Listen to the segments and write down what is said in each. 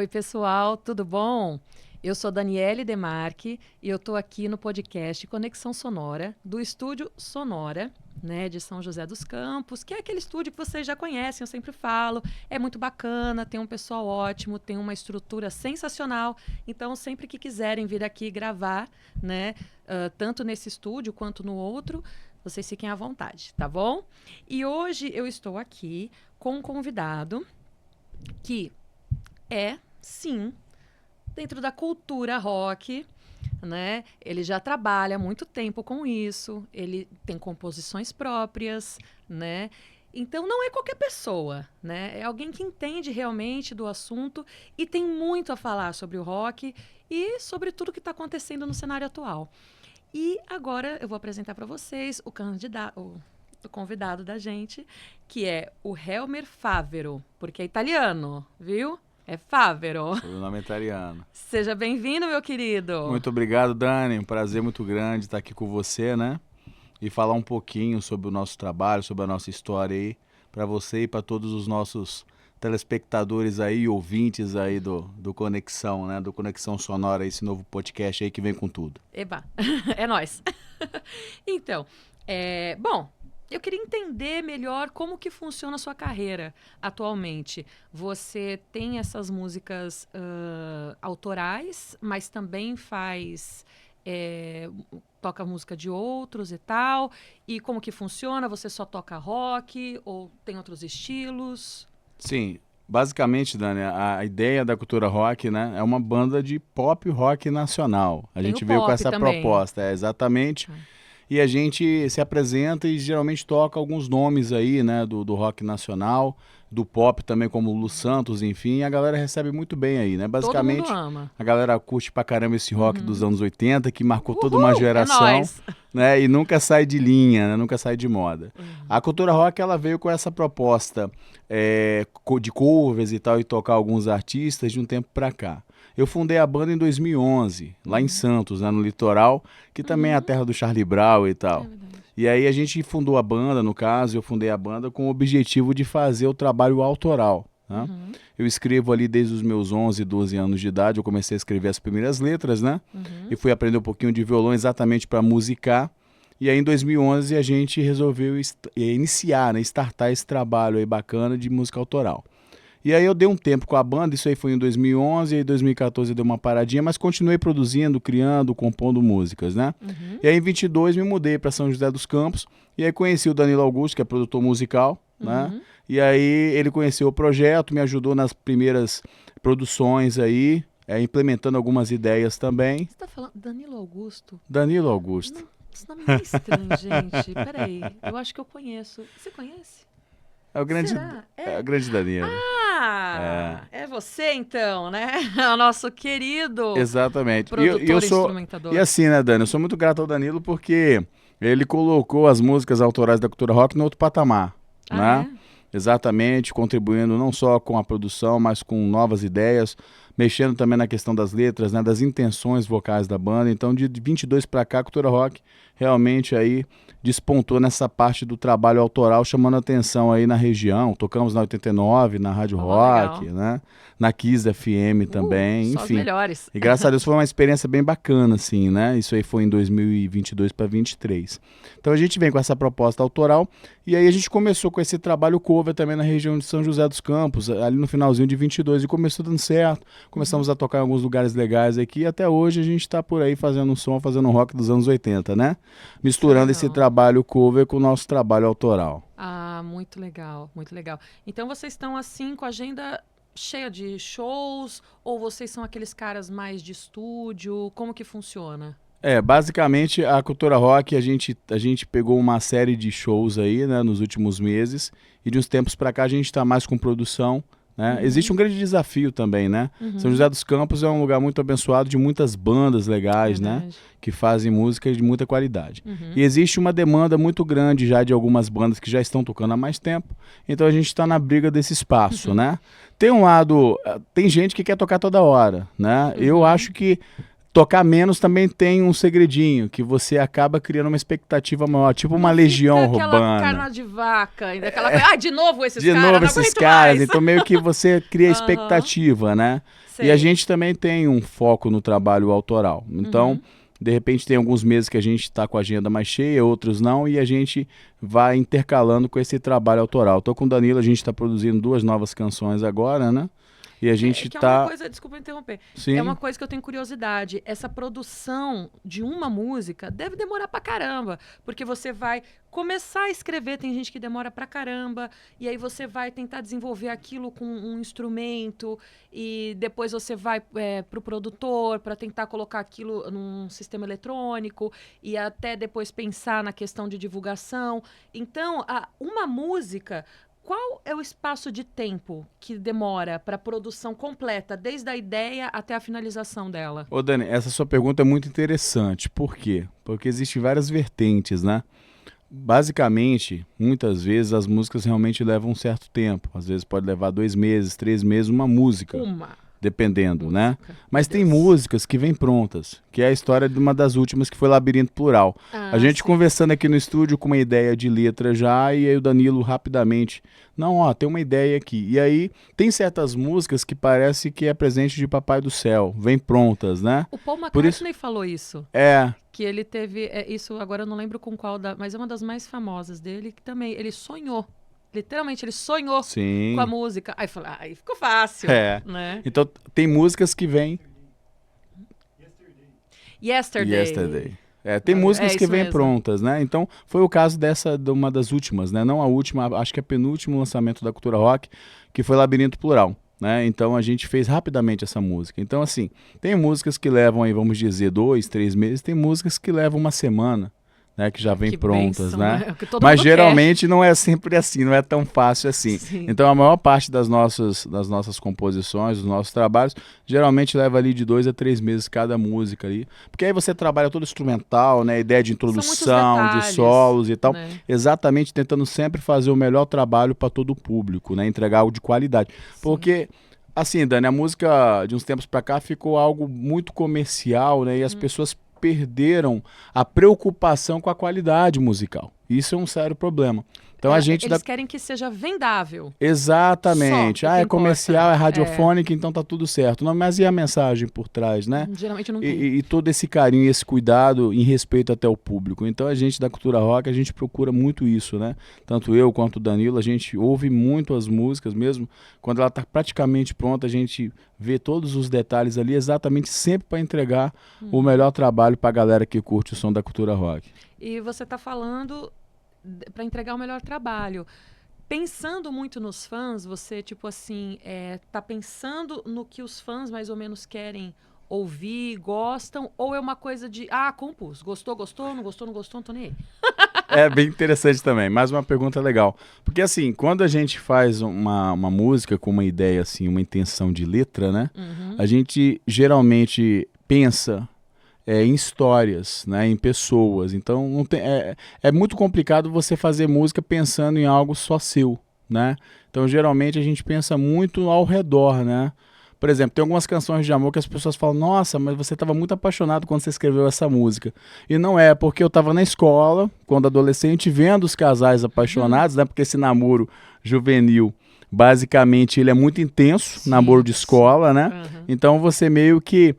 Oi, pessoal, tudo bom? Eu sou Daniele Demarque e eu estou aqui no podcast Conexão Sonora, do Estúdio Sonora, né, de São José dos Campos, que é aquele estúdio que vocês já conhecem, eu sempre falo, é muito bacana, tem um pessoal ótimo, tem uma estrutura sensacional, então sempre que quiserem vir aqui gravar, né, tanto nesse estúdio quanto no outro, vocês fiquem à vontade, tá bom? E hoje eu estou aqui com um convidado que é, sim, dentro da cultura rock, né? Ele já trabalha há muito tempo com isso, ele tem composições próprias, né? Então não é qualquer pessoa, né? É alguém que entende realmente do assunto e tem muito a falar sobre o rock e sobre tudo que está acontecendo no cenário atual. E agora eu vou apresentar para vocês o convidado da gente, que é o Helmer Favero, porque é italiano, viu? É Favero. O nome é italiano. Seja bem-vindo, meu querido. Muito obrigado, Dani. Um prazer muito grande estar aqui com você, né? E falar um pouquinho sobre o nosso trabalho, sobre a nossa história aí, para você e para todos os nossos telespectadores aí, ouvintes aí do Conexão, né? Do Conexão Sonora, esse novo podcast aí que vem com tudo. Eba, é nóis. Então, bom, eu queria entender melhor como que funciona a sua carreira atualmente. Você tem essas músicas autorais, mas também toca música de outros e tal. E como que funciona? Você só toca rock ou tem outros estilos? Sim, basicamente, Dani, a ideia da Cultura Rock, né, é uma banda de pop rock nacional. A Tem gente o veio com pop essa também. proposta, exatamente. E a gente se apresenta e geralmente toca alguns nomes aí, né, do rock nacional, do pop também, como o Lu Santos, enfim, e a galera recebe muito bem aí, né? Basicamente, Todo mundo ama. a galera curte pra caramba esse rock dos anos 80, que marcou toda uma É geração, nóis. né? E nunca sai de linha, né? Nunca sai de moda. A Cultura Rock, ela veio com essa proposta de covers e tal, e tocar alguns artistas de um tempo pra cá. Eu fundei a banda em 2011, lá em Santos, né, no litoral, que também é a terra do Charlie Brown e tal. E aí a gente fundou a banda, no caso, eu fundei a banda com o objetivo de fazer o trabalho autoral. Né? Eu escrevo ali desde os meus 11, 12 anos de idade, eu comecei a escrever as primeiras letras, né? E fui aprender um pouquinho de violão exatamente para musicar. E aí em 2011 a gente resolveu iniciar, né, startar esse trabalho aí bacana de música autoral. E aí eu dei um tempo com a banda, isso aí foi em 2011, e em 2014 eu dei uma paradinha, mas continuei produzindo, criando, compondo músicas, né? E aí em 22 me mudei para São José dos Campos, e aí conheci o Danilo Augusto, que é produtor musical, né? E aí ele conheceu o projeto, me ajudou nas primeiras produções aí, implementando algumas ideias também. Você tá falando Danilo Augusto? Danilo Augusto. Não, esse nome é estranho, gente. Peraí, eu acho que eu conheço. Você conhece? É o grande, Será? é o grande Danilo. É você então, né? O nosso querido Exatamente. produtor E eu e sou, instrumentador. e assim, né, Dani? Eu sou muito grato ao Danilo porque ele colocou as músicas autorais da cultura rock no outro patamar, né? Exatamente, contribuindo não só com a produção, mas com novas ideias, mexendo também na questão das letras, né, das intenções vocais da banda. Então, de 22 para cá, a cultura rock realmente aí despontou nessa parte do trabalho autoral, chamando atenção aí na região. Tocamos na 89, na Rádio Rock, né? Na Kiss FM também, só enfim. os melhores. E graças a Deus foi uma experiência bem bacana, assim, né? Isso aí foi em 2022 para 2023. Então a gente vem com essa proposta autoral e aí a gente começou com esse trabalho cover também na região de São José dos Campos, ali no finalzinho de 22, e começou dando certo. Começamos a tocar em alguns lugares legais aqui e até hoje a gente está por aí fazendo um som, fazendo um rock dos anos 80, né? Misturando esse trabalho cover com o nosso trabalho autoral. Ah, muito legal, muito legal. Então vocês estão assim com a agenda cheia de shows ou vocês são aqueles caras mais de estúdio? Como que funciona? Basicamente a cultura rock, a gente pegou uma série de shows aí, né, nos últimos meses, e de uns tempos para cá a gente está mais com produção, né? Existe um grande desafio também, né? São José dos Campos é um lugar muito abençoado de muitas bandas legais, né? Que fazem música de muita qualidade. E existe uma demanda muito grande já de algumas bandas que já estão tocando há mais tempo, então a gente está na briga desse espaço, né? Tem um lado, tem gente que quer tocar toda hora, né? Eu acho que Tocar menos também tem um segredinho, que você acaba criando uma expectativa maior, tipo uma legião aquela urbana. carne de vaca, ainda aquela, de novo esses caras, De novo não esses aguento caras, mais. então meio que você cria expectativa, né? Sei. E a gente também tem um foco no trabalho autoral. Então, de repente tem alguns meses que a gente está com a agenda mais cheia, outros não, e a gente vai intercalando com esse trabalho autoral. Tô com o Danilo, a gente está produzindo 2 novas canções agora, né? E a gente que é tá... uma coisa, desculpa interromper, Sim. é uma coisa que eu tenho curiosidade. Essa produção de uma música deve demorar pra caramba, porque você vai começar a escrever, tem gente que demora pra caramba, e aí você vai tentar desenvolver aquilo com um instrumento, e depois você vai pro produtor para tentar colocar aquilo num sistema eletrônico, e até depois pensar na questão de divulgação. Então, uma música... Qual é o espaço de tempo que demora para a produção completa, desde a ideia até a finalização dela? Ô Dani, essa sua pergunta é muito interessante. Por quê? Porque existem várias vertentes, né? Basicamente, muitas vezes as músicas realmente levam um certo tempo. Às vezes pode levar 2 meses, 3 meses, uma música. Dependendo, né? Mas tem músicas que vêm prontas, que é a história de uma das últimas, que foi Labirinto Plural. A gente conversando aqui no estúdio com uma ideia de letra já, e aí o Danilo rapidamente, não, ó, tem uma ideia aqui. E aí tem certas músicas que parece que é presente de Papai do Céu, vêm prontas, né? O Paul McCartney falou isso. Que ele teve, isso agora eu não lembro com qual, mas é uma das mais famosas dele, que também, ele sonhou. Literalmente, ele sonhou com a música. Aí falou, aí ficou fácil. Né? Então, tem músicas que vêm... Yesterday. Tem músicas que vêm mesmo. prontas, né? Então, foi o caso de uma das últimas, né? Não a última, acho que é o penúltimo lançamento da Cultura Rock, que foi Labirinto Plural, né? Então, a gente fez rapidamente essa música. Então, assim, tem músicas que levam aí, vamos dizer, 2, 3 meses, tem músicas que levam uma semana, né, que já vem prontas, bênção, né? Mas geralmente não é sempre assim, não é tão fácil assim. Sim. Então a maior parte das nossas composições, dos nossos trabalhos, geralmente leva ali de 2 a 3 meses cada música ali. Porque aí você trabalha todo instrumental, né? Ideia de introdução, de solos e tal. Né? Exatamente, tentando sempre fazer o melhor trabalho para todo o público, né? Entregar algo de qualidade. Sim. Porque... Assim, Dani, a música de uns tempos para cá ficou algo muito comercial, né? E as pessoas perderam a preocupação com a qualidade musical. Isso é um sério problema. Então Eles querem que seja vendável. Exatamente. É comercial, é radiofônica, então tá tudo certo. Não, mas e a mensagem por trás, né? Geralmente não tem. E todo esse carinho, esse cuidado em respeito até o público. Então a gente da Cultura Rock, a gente procura muito isso, né? Tanto eu quanto o Danilo, a gente ouve muito as músicas mesmo. Quando ela tá praticamente pronta, a gente vê todos os detalhes ali, exatamente sempre para entregar o melhor trabalho para a galera que curte o som da Cultura Rock. E você tá falando... para entregar o melhor trabalho. Pensando muito nos fãs, você, tipo assim, tá pensando no que os fãs mais ou menos querem ouvir, gostam, ou é uma coisa de, compus, gostou, não gostou, não tô nem aí. É bem interessante também, mais uma pergunta legal. Porque assim, quando a gente faz uma música com uma ideia, assim, uma intenção de letra, né? A gente geralmente pensa... em histórias, né, em pessoas. Então não tem, é muito complicado você fazer música pensando em algo só seu, né? Então geralmente a gente pensa muito ao redor, né? Por exemplo, tem algumas canções de amor que as pessoas falam, nossa, mas você estava muito apaixonado quando você escreveu essa música. E não é, porque eu estava na escola, quando adolescente, vendo os casais apaixonados, né? Porque esse namoro juvenil, basicamente, ele é muito intenso, namoro de escola, né? Então você meio que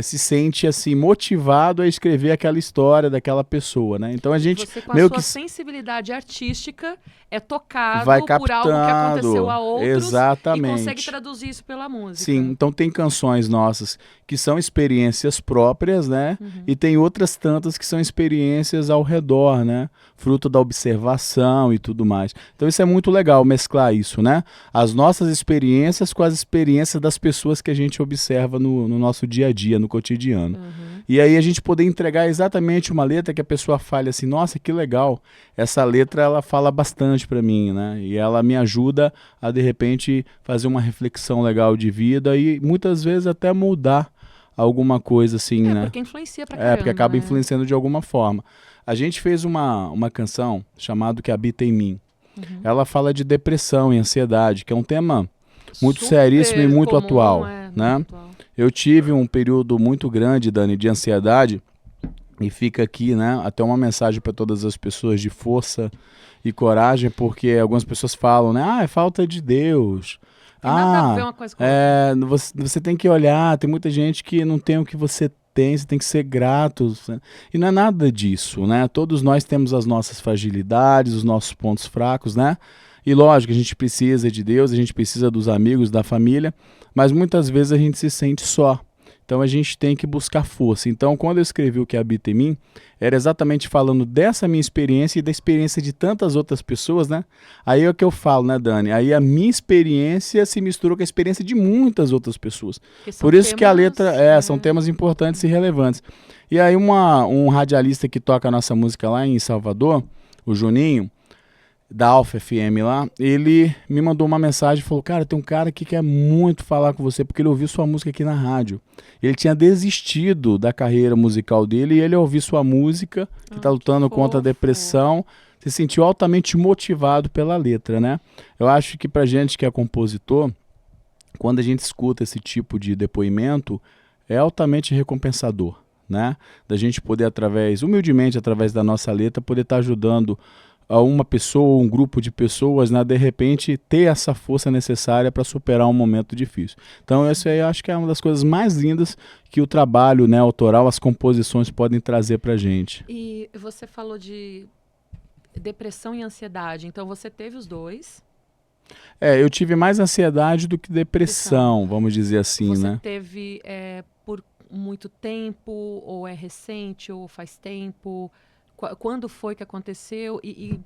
se sente assim motivado a escrever aquela história daquela pessoa, né? Então a gente você, com a meio sua que sensibilidade artística é tocado vai por algo que aconteceu a outros. Exatamente. E consegue traduzir isso pela música. Sim, então tem canções nossas que são experiências próprias, né? E tem outras tantas que são experiências ao redor, né? Fruto da observação e tudo mais. Então isso é muito legal, mesclar isso, né? As nossas experiências com as experiências das pessoas que a gente observa no nosso dia a dia, no cotidiano. E aí a gente poder entregar exatamente uma letra que a pessoa fale assim, nossa, que legal, essa letra ela fala bastante para mim, né? E ela me ajuda a, de repente, fazer uma reflexão legal de vida e muitas vezes até mudar alguma coisa assim, né? Porque influencia pra caramba, porque acaba né? influenciando de alguma forma. A gente fez uma canção chamada Que Habita em Mim. Ela fala de depressão e ansiedade, que é um tema muito seríssimo e muito comum, atual, né? Muito atual. Eu tive um período muito grande, Dani, de ansiedade, e fica aqui, né, até uma mensagem para todas as pessoas de força e coragem, porque algumas pessoas falam, né, é falta de Deus. Tem nada a ver uma coisa com a outra. Você tem que olhar, tem muita gente que não tem o que você tem, você tem que ser grato, né? E não é nada disso, né? Todos nós temos as nossas fragilidades, os nossos pontos fracos, né? E lógico, a gente precisa de Deus, a gente precisa dos amigos, da família, mas muitas vezes a gente se sente só. Então a gente tem que buscar força. Então, quando eu escrevi O Que Habita em Mim, era exatamente falando dessa minha experiência e da experiência de tantas outras pessoas, né? Aí é o que eu falo, né, Dani? Aí a minha experiência se misturou com a experiência de muitas outras pessoas. Por isso que a letra são temas importantes e relevantes. E aí um radialista que toca a nossa música lá em Salvador, o Juninho, da Alfa FM lá, ele me mandou uma mensagem e falou, cara, tem um cara que quer muito falar com você, porque ele ouviu sua música aqui na rádio. Ele tinha desistido da carreira musical dele e ele ouviu sua música, que está lutando contra a depressão, se sentiu altamente motivado pela letra, né? Eu acho que pra gente que é compositor, quando a gente escuta esse tipo de depoimento, é altamente recompensador, né? Da gente poder, humildemente, através da nossa letra, poder estar ajudando a uma pessoa, um grupo de pessoas, né, de repente ter essa força necessária para superar um momento difícil. Então isso aí eu acho que é uma das coisas mais lindas que o trabalho, né, autoral, as composições podem trazer para a gente. E você falou de depressão e ansiedade, então você teve os dois? Eu tive mais ansiedade do que depressão, vamos dizer assim, você né? Você teve por muito tempo, ou é recente, ou faz tempo? Quando foi que aconteceu e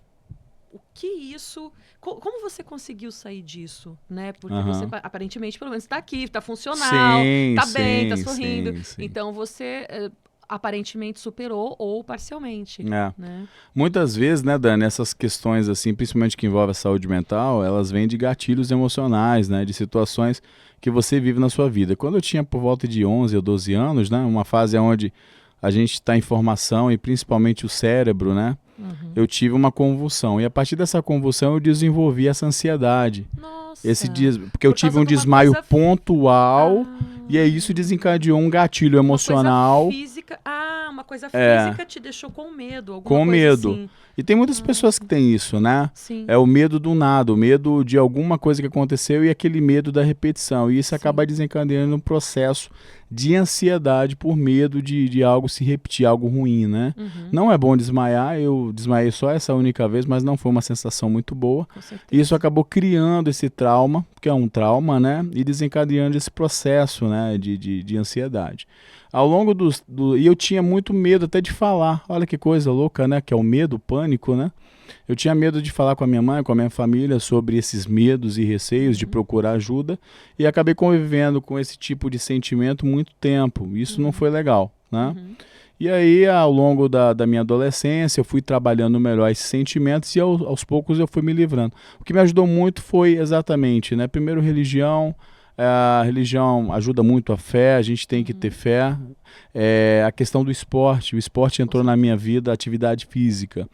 o que isso... Como você conseguiu sair disso, né? Porque você, aparentemente, pelo menos está aqui, está funcional, está bem, está sorrindo. Sim. Então, você aparentemente superou ou parcialmente. Né? Muitas vezes, né, Dani, essas questões, assim, principalmente que envolvem a saúde mental, elas vêm de gatilhos emocionais, né? De situações que você vive na sua vida. Quando eu tinha por volta de 11 ou 12 anos, né? Uma fase onde a gente está em formação e principalmente o cérebro, né? Eu tive uma convulsão e a partir dessa convulsão eu desenvolvi essa ansiedade. Nossa! Porque eu tive um desmaio pontual e aí isso desencadeou um gatilho emocional. Uma coisa física, uma coisa física te deixou com medo, alguma com coisa medo. Assim. E tem muitas pessoas que têm isso, né? Sim. É o medo do nada, o medo de alguma coisa que aconteceu e aquele medo da repetição. E isso acaba desencadeando um processo de ansiedade por medo de algo se repetir, algo ruim, né? Não é bom desmaiar, eu desmaiei só essa única vez, mas não foi uma sensação muito boa. E isso acabou criando esse trauma, que é um trauma, né? E desencadeando esse processo, né? De ansiedade. Ao longo e eu tinha muito medo até de falar. Olha que coisa louca, né? Que é o medo, o pânico, né? Eu tinha medo de falar com a minha mãe, com a minha família sobre esses medos e receios de procurar ajuda e acabei convivendo com esse tipo de sentimento muito tempo. Isso não foi legal, né? E aí, ao longo da minha adolescência, eu fui trabalhando melhor esses sentimentos e aos poucos eu fui me livrando. O que me ajudou muito foi exatamente, né? Primeiro, religião. A religião ajuda muito a fé, a gente tem que ter fé. A questão do esporte, o esporte entrou na minha vida, a atividade física.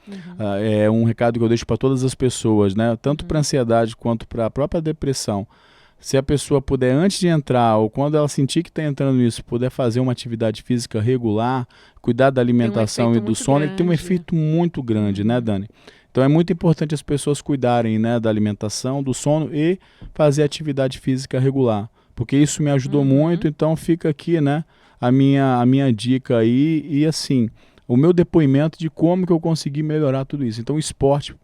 É um recado que eu deixo para todas as pessoas, né? Tanto para ansiedade quanto para a própria depressão. Se a pessoa puder, antes de entrar, ou quando ela sentir que está entrando nisso, puder fazer uma atividade física regular, cuidar da alimentação e do sono, ele tem um efeito muito grande, né, Dani? Então é muito importante as pessoas cuidarem, né, da alimentação, do sono e fazer atividade física regular, porque isso me ajudou muito. Então fica aqui, né, a minha dica aí e assim, o meu depoimento de como que eu consegui melhorar tudo isso. Então o esporte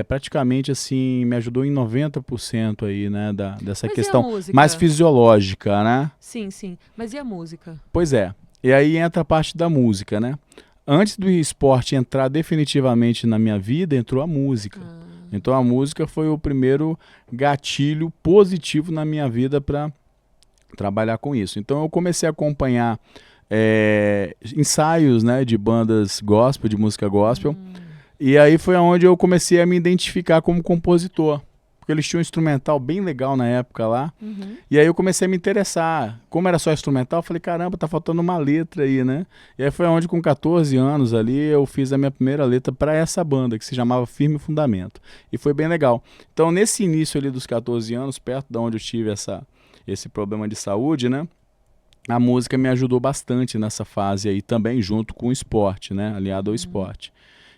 praticamente assim me ajudou em 90% aí, né, dessa questão mais fisiológica, né? Sim. Mas e a música? Pois é. E aí entra a parte da música, né? Antes do esporte entrar definitivamente na minha vida, entrou a música. Então a música foi o primeiro gatilho positivo na minha vida para trabalhar com isso. Então eu comecei a acompanhar ensaios, né, de bandas gospel, de música gospel. E aí foi onde eu comecei a me identificar como compositor. Porque eles tinham um instrumental bem legal na época lá. E aí eu comecei a me interessar. Como era só instrumental, eu falei, caramba, tá faltando uma letra aí, né? E aí foi onde, com 14 anos ali, eu fiz a minha primeira letra para essa banda, que se chamava Firme Fundamento. E foi bem legal. Então, nesse início ali dos 14 anos, perto de onde eu tive esse problema de saúde, né? a música me ajudou bastante nessa fase aí também, junto com o esporte, né? Aliado ao esporte.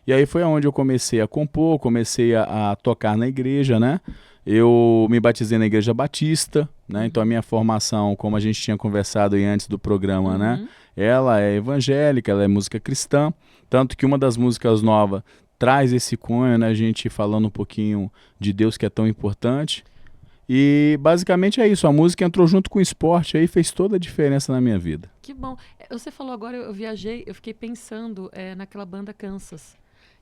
E aí foi onde eu comecei a compor, comecei a tocar na igreja, né? Eu me batizei na Igreja Batista, né? Então a minha formação, como a gente tinha conversado aí antes do programa, né? Ela é evangélica, ela é música cristã, tanto que uma das músicas novas traz esse cunho, né? A gente falando um pouquinho de Deus que é tão importante. E basicamente é isso, a música entrou junto com o esporte aí, fez toda a diferença na minha vida. Que bom. Você falou agora, eu viajei, eu fiquei pensando naquela banda Kansas,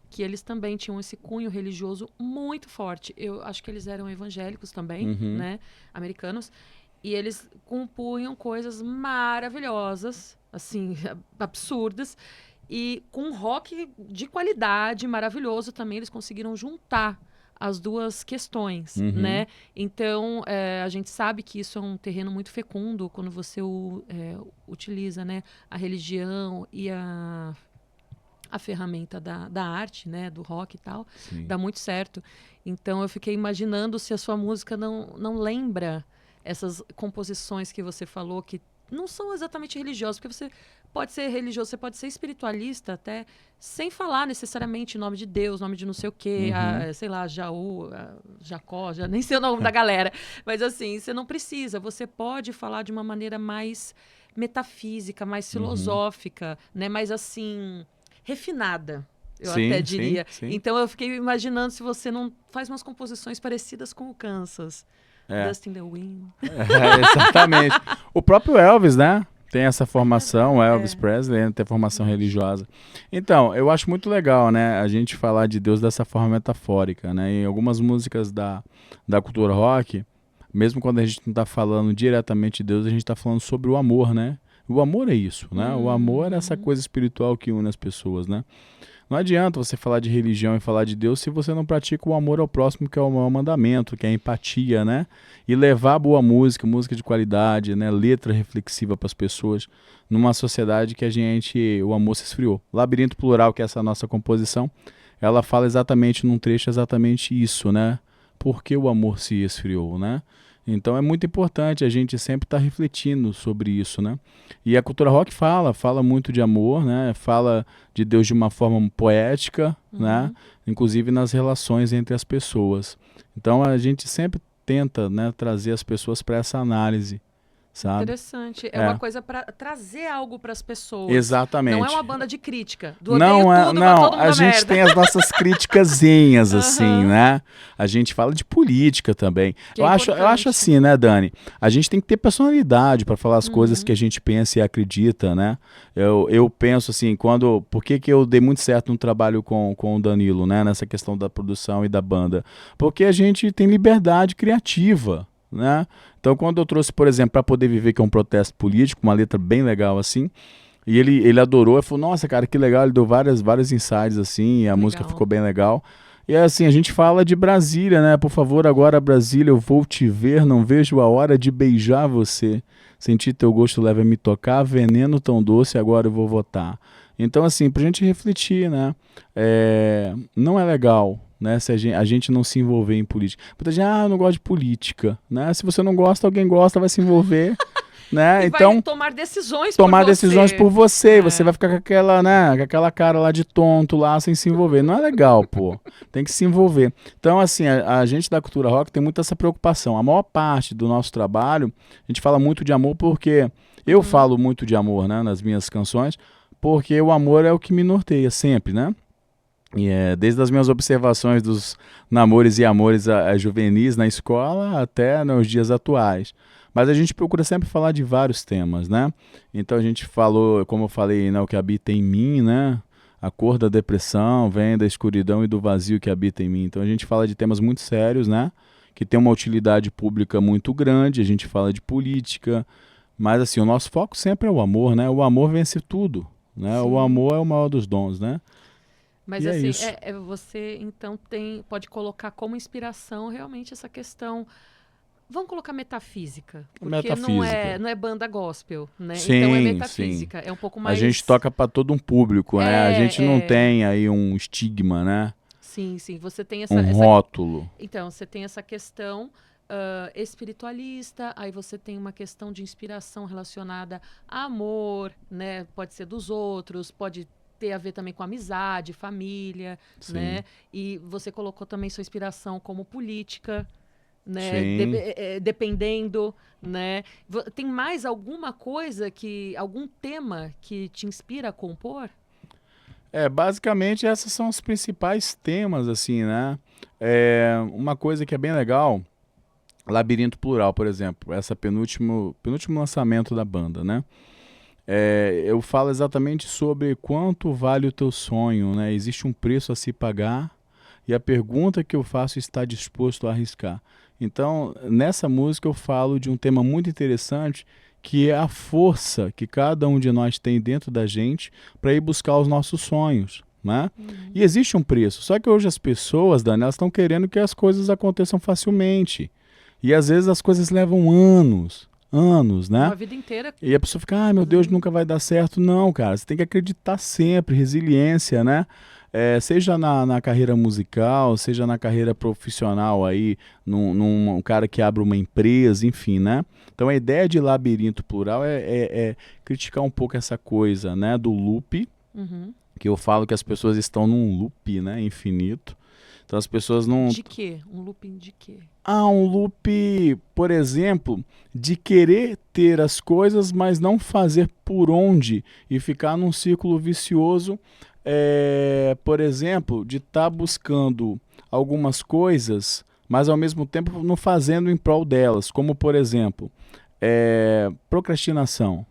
que eles também tinham esse cunho religioso muito forte. Eu acho que eles eram evangélicos também, né, americanos, e eles compunham coisas maravilhosas, assim, absurdas, e com rock de qualidade, maravilhoso também, eles conseguiram juntar as duas questões, né? Então, a gente sabe que isso é um terreno muito fecundo quando você utiliza, né, a religião e a ferramenta da arte, né, do rock e tal, Sim. dá muito certo. Então eu fiquei imaginando se a sua música não lembra essas composições que você falou, que não são exatamente religiosas, porque você pode ser religioso, você pode ser espiritualista até, sem falar necessariamente nome de Deus, nome de não sei o quê, sei lá, Jaú, Jacó, já nem sei o nome da galera. Mas assim, você não precisa, você pode falar de uma maneira mais metafísica, mais filosófica, né, mais assim refinada, eu até diria. Sim. Então eu fiquei imaginando se você não faz umas composições parecidas com o Kansas. Dust in the Wind. Exatamente. O próprio Elvis, né? Tem essa formação, o Elvis Presley tem formação religiosa. Então, eu acho muito legal, né? A gente falar de Deus dessa forma metafórica, né? Em algumas músicas da cultura rock, mesmo quando a gente não está falando diretamente de Deus, a gente está falando sobre o amor, né? O amor é isso, né? O amor é essa coisa espiritual que une as pessoas, né? Não adianta você falar de religião e falar de Deus se você não pratica o amor ao próximo, que é o maior mandamento, que é a empatia, né? E levar boa música, música de qualidade, né? Letra reflexiva para as pessoas, numa sociedade que o amor se esfriou. Labirinto Plural, que é essa nossa composição, ela fala exatamente num trecho exatamente isso, né? Por que o amor se esfriou, né? Então é muito importante a gente sempre estar refletindo sobre isso, né? E a cultura rock fala muito de amor, né? Fala de Deus de uma forma poética, né? Inclusive nas relações entre as pessoas. Então a gente sempre tenta, né, trazer as pessoas para essa análise, sabe? Interessante. É uma coisa para trazer algo para as pessoas. Exatamente. Não é uma banda de crítica. Do Não odeio é, tudo, não. todo mundo A gente merda. tem as nossas criticazinhas, assim, né? A gente fala de política também. Que Eu é acho importante. assim, né, Dani? A gente tem que ter personalidade para falar as coisas que a gente pensa e acredita, né? Eu penso assim, por que eu dei muito certo no trabalho com o Danilo, né? Nessa questão da produção e da banda? Porque a gente tem liberdade criativa, né? Então, quando eu trouxe, por exemplo, Para Poder Viver, que é um protesto político, uma letra bem legal assim, e ele adorou, ele falou, nossa, cara, que legal, ele deu vários insights assim, e a música ficou bem legal. E assim, a gente fala de Brasília, né? Por favor, agora Brasília, eu vou te ver, não vejo a hora de beijar você. Sentir teu gosto leva a me tocar, veneno tão doce, agora eu vou votar. Então, assim, pra gente refletir, né? Não é legal, né, se a gente não se envolver em política. Muita gente, eu não gosto de política, né? Se você não gosta, alguém gosta, vai se envolver, né? E Então, vai tomar decisões por você, e você vai ficar com aquela, né, com aquela cara lá de tonto lá, sem se envolver. Não é legal, pô. Tem que se envolver. Então, assim, a gente da cultura rock tem muito essa preocupação. A maior parte do nosso trabalho, a gente fala muito de amor porque eu falo muito de amor, né, nas minhas canções, porque o amor é o que me norteia sempre, né? E desde as minhas observações dos namoros e amores juvenis na escola até nos dias atuais. Mas a gente procura sempre falar de vários temas, né? Então a gente falou, como eu falei, né, o que habita em mim, né? A cor da depressão vem da escuridão e do vazio que habita em mim. Então a gente fala de temas muito sérios, né? Que tem uma utilidade pública muito grande, a gente fala de política, mas assim, o nosso foco sempre é o amor, né? O amor vence tudo, né? O amor é o maior dos dons, né? Mas E é assim, isso. você então pode colocar como inspiração realmente essa questão. Vamos colocar metafísica, porque Metafísica. não é banda gospel, né? Sim, então é sim. metafísica, é um pouco mais. A gente toca para todo um público, né? A gente não tem aí um estigma, né? Sim, você tem Um rótulo. Então, você tem essa questão espiritualista, aí você tem uma questão de inspiração relacionada a amor, né? Pode ser dos outros, pode ter a ver também com amizade, família, Sim. né? E você colocou também sua inspiração como política, né? Sim. Dependendo, né? Tem mais alguma coisa algum tema que te inspira a compor? Basicamente essas são os principais temas, assim, né? Uma coisa que é bem legal, Labirinto Plural, por exemplo, essa penúltimo lançamento da banda, né? Eu falo exatamente sobre quanto vale o teu sonho, né? Existe um preço a se pagar e a pergunta que eu faço está disposto a arriscar. Então, nessa música eu falo de um tema muito interessante, que é a força que cada um de nós tem dentro da gente para ir buscar os nossos sonhos, né? E existe um preço, só que hoje as pessoas, Dani, elas estão querendo que as coisas aconteçam facilmente. E às vezes as coisas levam anos, né? Uma vida inteira. E a pessoa fica, ai meu Deus, nunca vai dar certo. Não, cara, você tem que acreditar sempre, resiliência, né? Seja na carreira musical, seja na carreira profissional aí, num cara que abre uma empresa, enfim, né? Então a ideia de Labirinto Plural é criticar um pouco essa coisa, né? Do loop, que eu falo que as pessoas estão num loop, né? Infinito. Então as pessoas não... De quê? Um looping de quê? Um loop, por exemplo, de querer ter as coisas, mas não fazer por onde e ficar num círculo vicioso, por exemplo, de estar buscando algumas coisas, mas ao mesmo tempo não fazendo em prol delas, como por exemplo, procrastinação,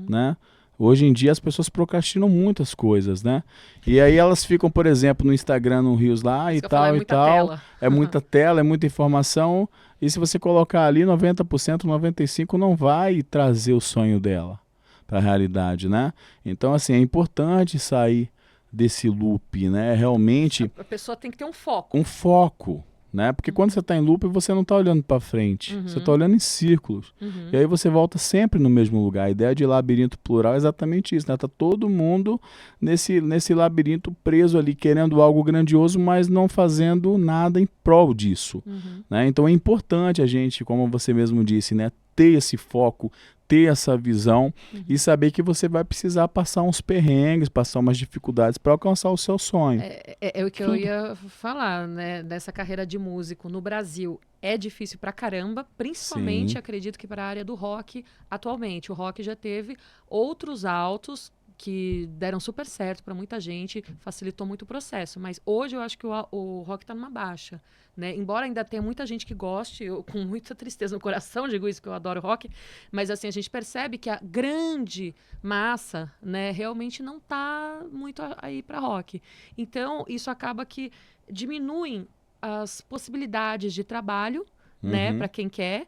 né? Hoje em dia as pessoas procrastinam muitas coisas, né? E aí elas ficam, por exemplo, no Instagram, no Reels lá e tal e tal. Tela. É muita tela, é muita informação. E se você colocar ali 90%, 95% não vai trazer o sonho dela para a realidade, né? Então, assim, é importante sair desse loop, né? Realmente... A pessoa tem que ter um foco. Um foco, né? Porque quando você está em loop, você não está olhando para frente. Você está olhando em círculos. E aí você volta sempre no mesmo lugar. A ideia de Labirinto Plural é exatamente isso, né? Tá todo mundo nesse labirinto preso ali, querendo algo grandioso, mas não fazendo nada em prol disso, né? Então é importante a gente, como você mesmo disse, né? Ter esse foco, ter essa visão e saber que você vai precisar passar uns perrengues, passar umas dificuldades para alcançar o seu sonho. É o que eu ia falar, né? Dessa carreira de músico no Brasil. É difícil pra caramba, principalmente, Sim. acredito que para a área do rock atualmente. O rock já teve outros altos que deram super certo para muita gente, facilitou muito o processo. Mas hoje eu acho que o rock está numa baixa, né? Embora ainda tenha muita gente que goste, eu com muita tristeza no coração digo isso, que eu adoro rock, mas assim, a gente percebe que a grande massa, né, realmente não está muito aí para rock. Então, isso acaba que diminui as possibilidades de trabalho, né, para quem quer,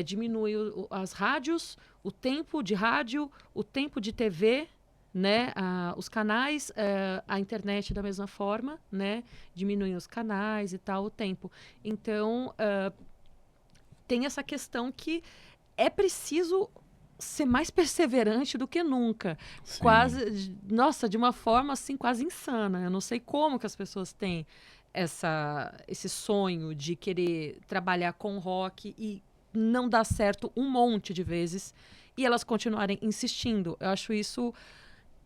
diminui as rádios, o tempo de rádio, o tempo de TV, né, os canais, a internet da mesma forma, né, diminuem os canais e tal, o tempo. Então, tem essa questão que é preciso ser mais perseverante do que nunca. Sim. Quase, nossa, de uma forma assim quase insana. Eu não sei como que as pessoas têm esse sonho de querer trabalhar com rock e não dá certo um monte de vezes e elas continuarem insistindo. Eu acho isso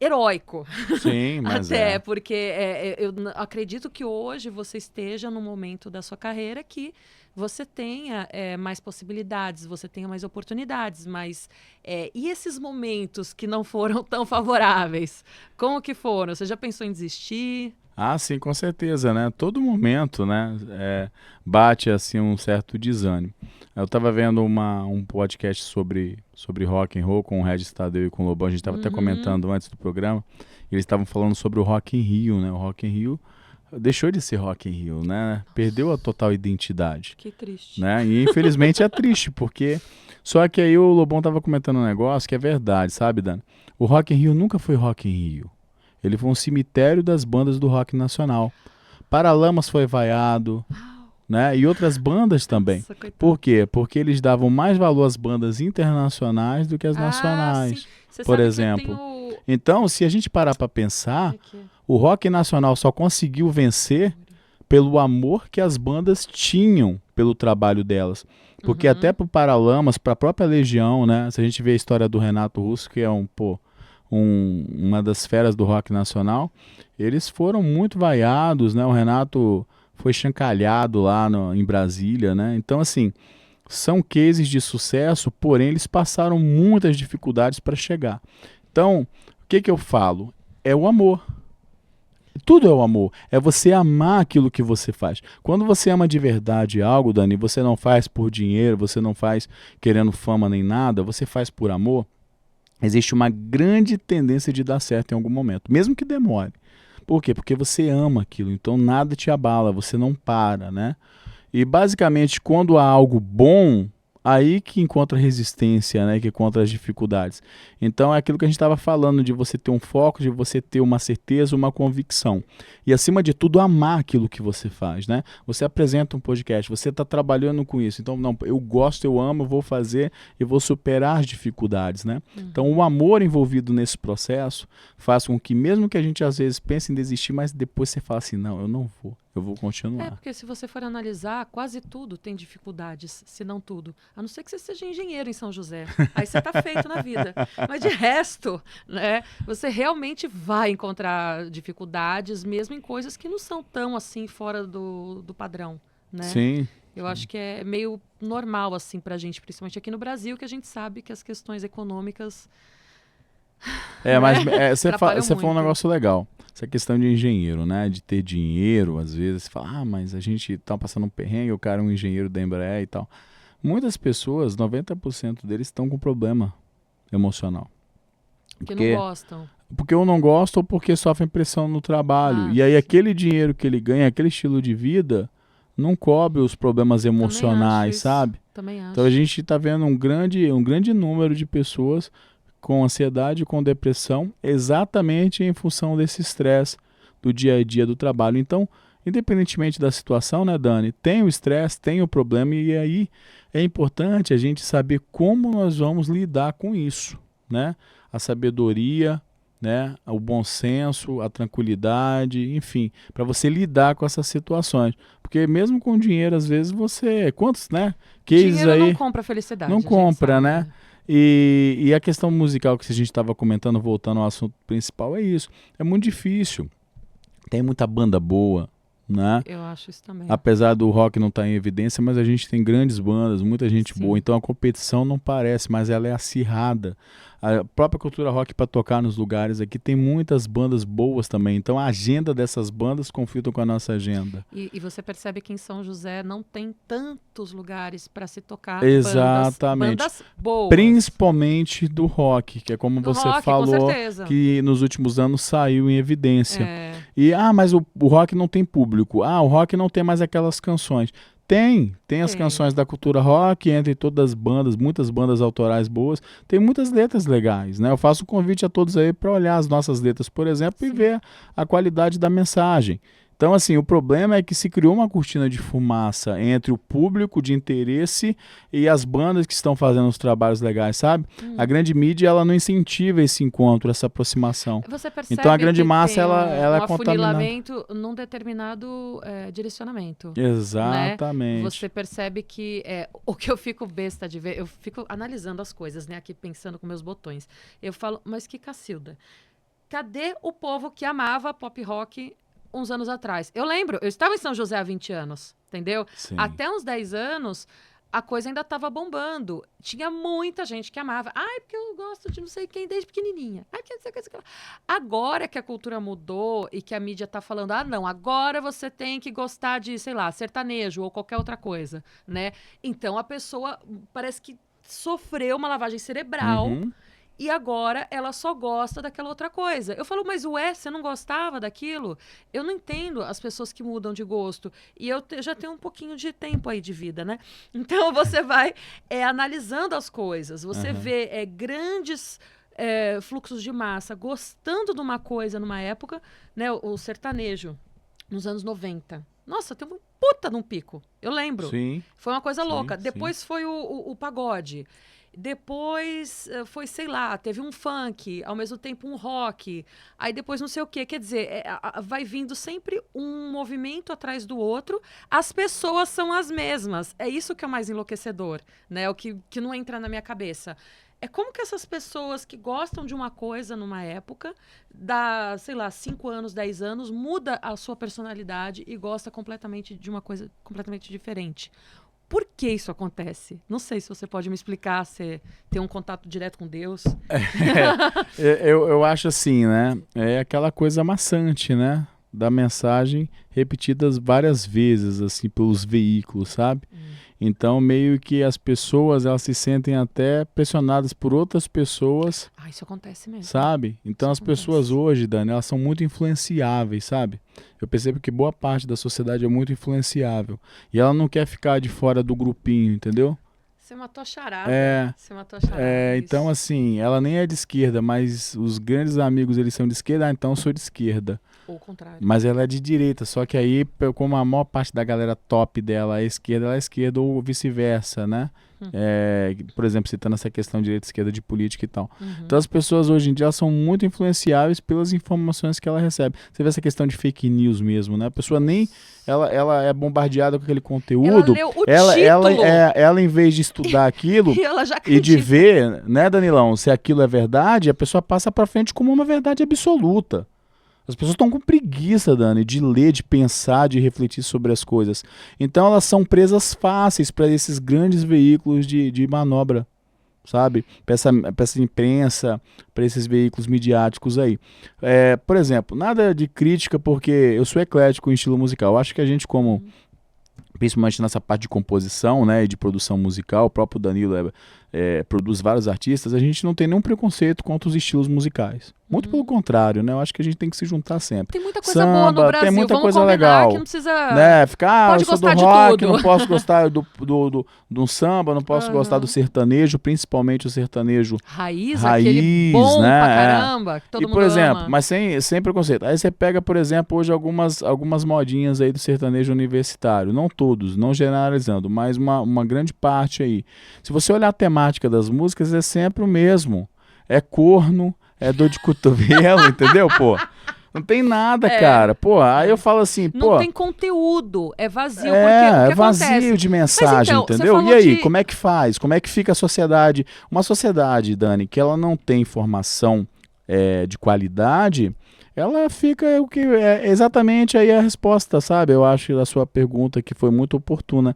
heróico. Sim, mas até porque eu acredito que hoje você esteja num momento da sua carreira que você tenha mais possibilidades, você tenha mais oportunidades, mas e esses momentos que não foram tão favoráveis? Como que foram? Você já pensou em desistir? Ah, sim, com certeza, né? Todo momento, né, bate assim um certo desânimo. Eu estava vendo um podcast sobre rock and roll com o Regis Tadeu e com o Lobão. A gente estava até comentando antes do programa. Eles estavam falando sobre o Rock in Rio, né? O Rock in Rio deixou de ser Rock in Rio, né? Perdeu a total identidade. Que triste. Né? E infelizmente é triste, porque... Só que aí o Lobão estava comentando um negócio que é verdade, sabe, Dan? O Rock in Rio nunca foi Rock in Rio. Ele foi um cemitério das bandas do rock nacional. Paralamas foi vaiado, né? E outras bandas também. Nossa, coitado. Por quê? Porque eles davam mais valor às bandas internacionais do que às nacionais, Sim. Você por sabe exemplo. que eu tenho... Então, se a gente parar para pensar, Aqui. o rock nacional só conseguiu vencer pelo amor que as bandas tinham pelo trabalho delas. Porque até pro Paralamas, pra própria Legião, né? Se a gente vê a história do Renato Russo, que é uma das feras do rock nacional, eles foram muito vaiados, né? O Renato foi chancalhado lá em Brasília, né? Então, assim, são cases de sucesso, porém eles passaram muitas dificuldades para chegar. Então, o que eu falo? É o amor. Tudo é o amor. É você amar aquilo que você faz. Quando você ama de verdade algo, Dani, você não faz por dinheiro, você não faz querendo fama nem nada, você faz por amor, existe uma grande tendência de dar certo em algum momento, mesmo que demore. Por quê? Porque você ama aquilo, então nada te abala, você não para, né? E basicamente, quando há algo bom, aí que encontra resistência, né? Que encontra as dificuldades. Então é aquilo que a gente estava falando, de você ter um foco, de você ter uma certeza, uma convicção. E acima de tudo, amar aquilo que você faz, né? Você apresenta um podcast, você está trabalhando com isso. Então, não, eu gosto, eu amo, eu vou fazer e vou superar as dificuldades, né? Então, o amor envolvido nesse processo faz com que, mesmo que a gente às vezes pense em desistir, mas depois você fala assim, não, eu não vou. Eu vou continuar. Porque se você for analisar, quase tudo tem dificuldades, se não tudo. A não ser que você seja engenheiro em São José. Aí você está feito na vida. Mas de resto, né, você realmente vai encontrar dificuldades, mesmo em coisas que não são tão assim fora do padrão, né? Sim. Eu acho que é meio normal assim pra gente, principalmente aqui no Brasil, que a gente sabe que as questões econômicas... Mas você falou um muito. negócio legal. Essa questão de engenheiro, né? De ter dinheiro, às vezes, você fala, mas a gente tá passando um perrengue, o cara é um engenheiro da Embraer e tal. Muitas pessoas, 90% deles estão com problema emocional. Porque não gostam. Porque eu não gosto ou porque sofrem pressão no trabalho. E aí aquele dinheiro que ele ganha, aquele estilo de vida, não cobre os problemas emocionais, sabe? Também acho. Então a gente está vendo um grande número de pessoas com ansiedade, com depressão, exatamente em função desse estresse do dia a dia do trabalho. Então, independentemente da situação, né, Dani, tem o estresse, tem o problema, e aí é importante a gente saber como nós vamos lidar com isso, né? A sabedoria, né, o bom senso, a tranquilidade, enfim, para você lidar com essas situações. Porque mesmo com dinheiro, às vezes quantos, né, cases dinheiro aí... não compra felicidade. Não compra, né? E a questão musical que a gente estava comentando, voltando ao assunto principal, é isso. É muito difícil. Tem muita banda boa, né? Eu acho isso também. Apesar do rock não estar em evidência, mas a gente tem grandes bandas, muita gente boa. Então a competição não parece, mas ela é acirrada. A própria cultura rock, para tocar nos lugares aqui, tem muitas bandas boas também. Então a agenda dessas bandas conflita com a nossa agenda. E você percebe que em São José não tem tantos lugares para se tocar. Exatamente. Bandas boas. Principalmente do rock, que é como você falou, que nos últimos anos saiu em evidência. Mas o rock não tem público. O rock não tem mais aquelas canções. Tem as canções da cultura rock, entre todas as bandas, muitas bandas autorais boas, tem muitas letras legais, né? Eu faço um convite a todos aí para olhar as nossas letras, por exemplo, e ver a qualidade da mensagem. Então, assim, o problema é que se criou uma cortina de fumaça entre o público de interesse e as bandas que estão fazendo os trabalhos legais, sabe? A grande mídia, ela não incentiva esse encontro, essa aproximação. Você percebe então, a grande que massa, tem ela é contaminada. afunilamento num determinado direcionamento. Exatamente. Né? Você percebe que o que eu fico besta de ver, eu fico analisando as coisas, né? Aqui pensando com meus botões. Eu falo, mas que Cacilda, cadê o povo que amava pop rock uns anos atrás? Eu lembro, eu estava em São José há 20 anos, entendeu? Sim. Até uns 10 anos, a coisa ainda estava bombando. Tinha muita gente que amava. Porque eu gosto de não sei quem desde pequenininha. Porque não sei o que. Agora que a cultura mudou e que a mídia está falando, não, agora você tem que gostar de, sei lá, sertanejo ou qualquer outra coisa, né? Então a pessoa parece que sofreu uma lavagem cerebral. E agora ela só gosta daquela outra coisa. Eu falo, mas você não gostava daquilo? Eu não entendo as pessoas que mudam de gosto. E eu já tenho um pouquinho de tempo aí de vida, né? Então você vai analisando as coisas. Você vê grandes fluxos de massa gostando de uma coisa numa época, né? O sertanejo. nos anos 90. Nossa, teve um puta num pico. Eu lembro. Sim. Foi uma coisa louca. Sim. Depois foi o pagode. Depois foi, sei lá, teve um funk, ao mesmo tempo um rock. Aí depois não sei o quê. Quer dizer, vai vindo sempre um movimento atrás do outro. As pessoas são as mesmas. É isso que é o mais enlouquecedor, né? O que não entra na minha cabeça. É como que essas pessoas que gostam de uma coisa numa época, dá, sei lá, 5 anos, 10 anos, muda a sua personalidade e gosta completamente de uma coisa completamente diferente. Por que isso acontece? Não sei se você pode me explicar, se tem um contato direto com Deus. Eu acho assim, né? É aquela coisa maçante, né? Da mensagem repetidas várias vezes, assim, pelos veículos, sabe? Então, meio que as pessoas, elas se sentem até pressionadas por outras pessoas. Ah, isso acontece mesmo. Sabe? Então, as pessoas hoje, Dani, elas são muito influenciáveis, sabe? Eu percebo que boa parte da sociedade é muito influenciável. E ela não quer ficar de fora do grupinho, entendeu? Você matou a charada. Você matou a charada. Então, assim, ela nem é de esquerda, mas os grandes amigos, eles são de esquerda, então eu sou de esquerda. Ou o contrário. Mas ela é de direita, só que aí, como a maior parte da galera top dela é esquerda, ela é esquerda ou vice-versa, né? Por exemplo, citando essa questão de direita e esquerda de política e tal. Então as pessoas hoje em dia elas são muito influenciáveis pelas informações que ela recebe. Você vê essa questão de fake news mesmo, né? A pessoa nem... Ela é bombardeada com aquele conteúdo. Ela leu o título. Ela, em vez de estudar aquilo e ela já e de ver, né, Danilão, se aquilo é verdade, a pessoa passa pra frente como uma verdade absoluta. As pessoas estão com preguiça, Dani, de ler, de pensar, de refletir sobre as coisas. Então elas são presas fáceis para esses grandes veículos de manobra, sabe? Para essa imprensa, para esses veículos midiáticos aí. Por exemplo, nada de crítica, porque eu sou eclético em estilo musical. Eu acho que a gente, como principalmente nessa parte de composição, né, e de produção musical, o próprio Danilo produz vários artistas, a gente não tem nenhum preconceito contra os estilos musicais. Muito pelo contrário, né? Eu acho que a gente tem que se juntar sempre. Tem muita coisa boa no Brasil. Tem muita Vamos coisa legal. Que não precisa... Né? Ficar, eu sou do rock, não posso gostar do samba, não posso gostar do sertanejo, principalmente o sertanejo raiz, aquele bom, né? Pra caramba, que todo mundo por exemplo, ama. mas sem preconceito. Aí você pega, por exemplo, hoje algumas modinhas aí do sertanejo universitário. Não todos, não generalizando, mas uma grande parte aí. Se você olhar a temática das músicas, é sempre o mesmo. É corno, é dor de cotovelo, entendeu, pô? Não tem nada, cara. Pô, aí eu falo assim, pô... Não tem conteúdo, é vazio. Porque o que é vazio acontece? de mensagem, então, entendeu? E aí, como é que faz? Como é que fica a sociedade? Uma sociedade, Dani, que ela não tem informação de qualidade, ela fica o que é exatamente aí a resposta, sabe? Eu acho da sua pergunta que foi muito oportuna.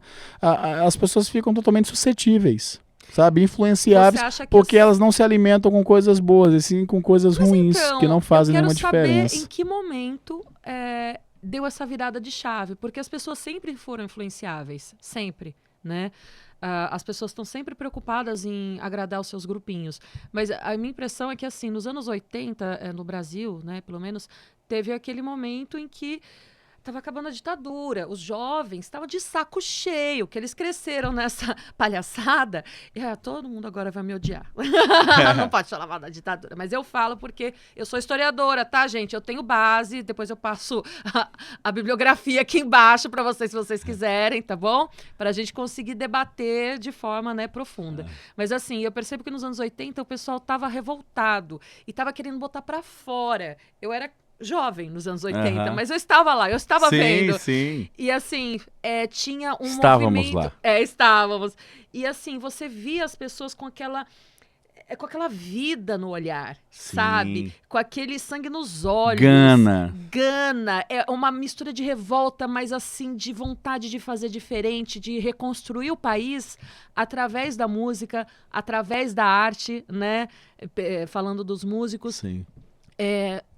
As pessoas ficam totalmente suscetíveis, sabe, influenciáveis, porque elas não se alimentam com coisas boas, e sim com coisas ruins, que não fazem nenhuma diferença. Eu quero saber em que momento deu essa virada de chave, porque as pessoas sempre foram influenciáveis, sempre, né? As pessoas estão sempre preocupadas em agradar os seus grupinhos, mas a minha impressão é que, assim, nos anos 80, no Brasil, né, pelo menos, teve aquele momento em que estava acabando a ditadura, os jovens estavam de saco cheio, que eles cresceram nessa palhaçada, e todo mundo agora vai me odiar. Não pode falar mal da ditadura, mas eu falo porque eu sou historiadora, tá, gente? Eu tenho base, depois eu passo a bibliografia aqui embaixo para vocês, se vocês quiserem, tá bom? Para a gente conseguir debater de forma, né, profunda. Mas assim, eu percebo que nos anos 80 o pessoal estava revoltado e estava querendo botar para fora. Eu era jovem nos anos 80, mas eu estava lá, eu estava vendo. Sim. E assim, tinha um Estávamos movimento... lá. Estávamos. E assim, você via as pessoas com aquela vida no olhar, sabe? Com aquele sangue nos olhos. Gana. É uma mistura de revolta, mas assim, de vontade de fazer diferente, de reconstruir o país através da música, através da arte, né? Falando dos músicos. Sim.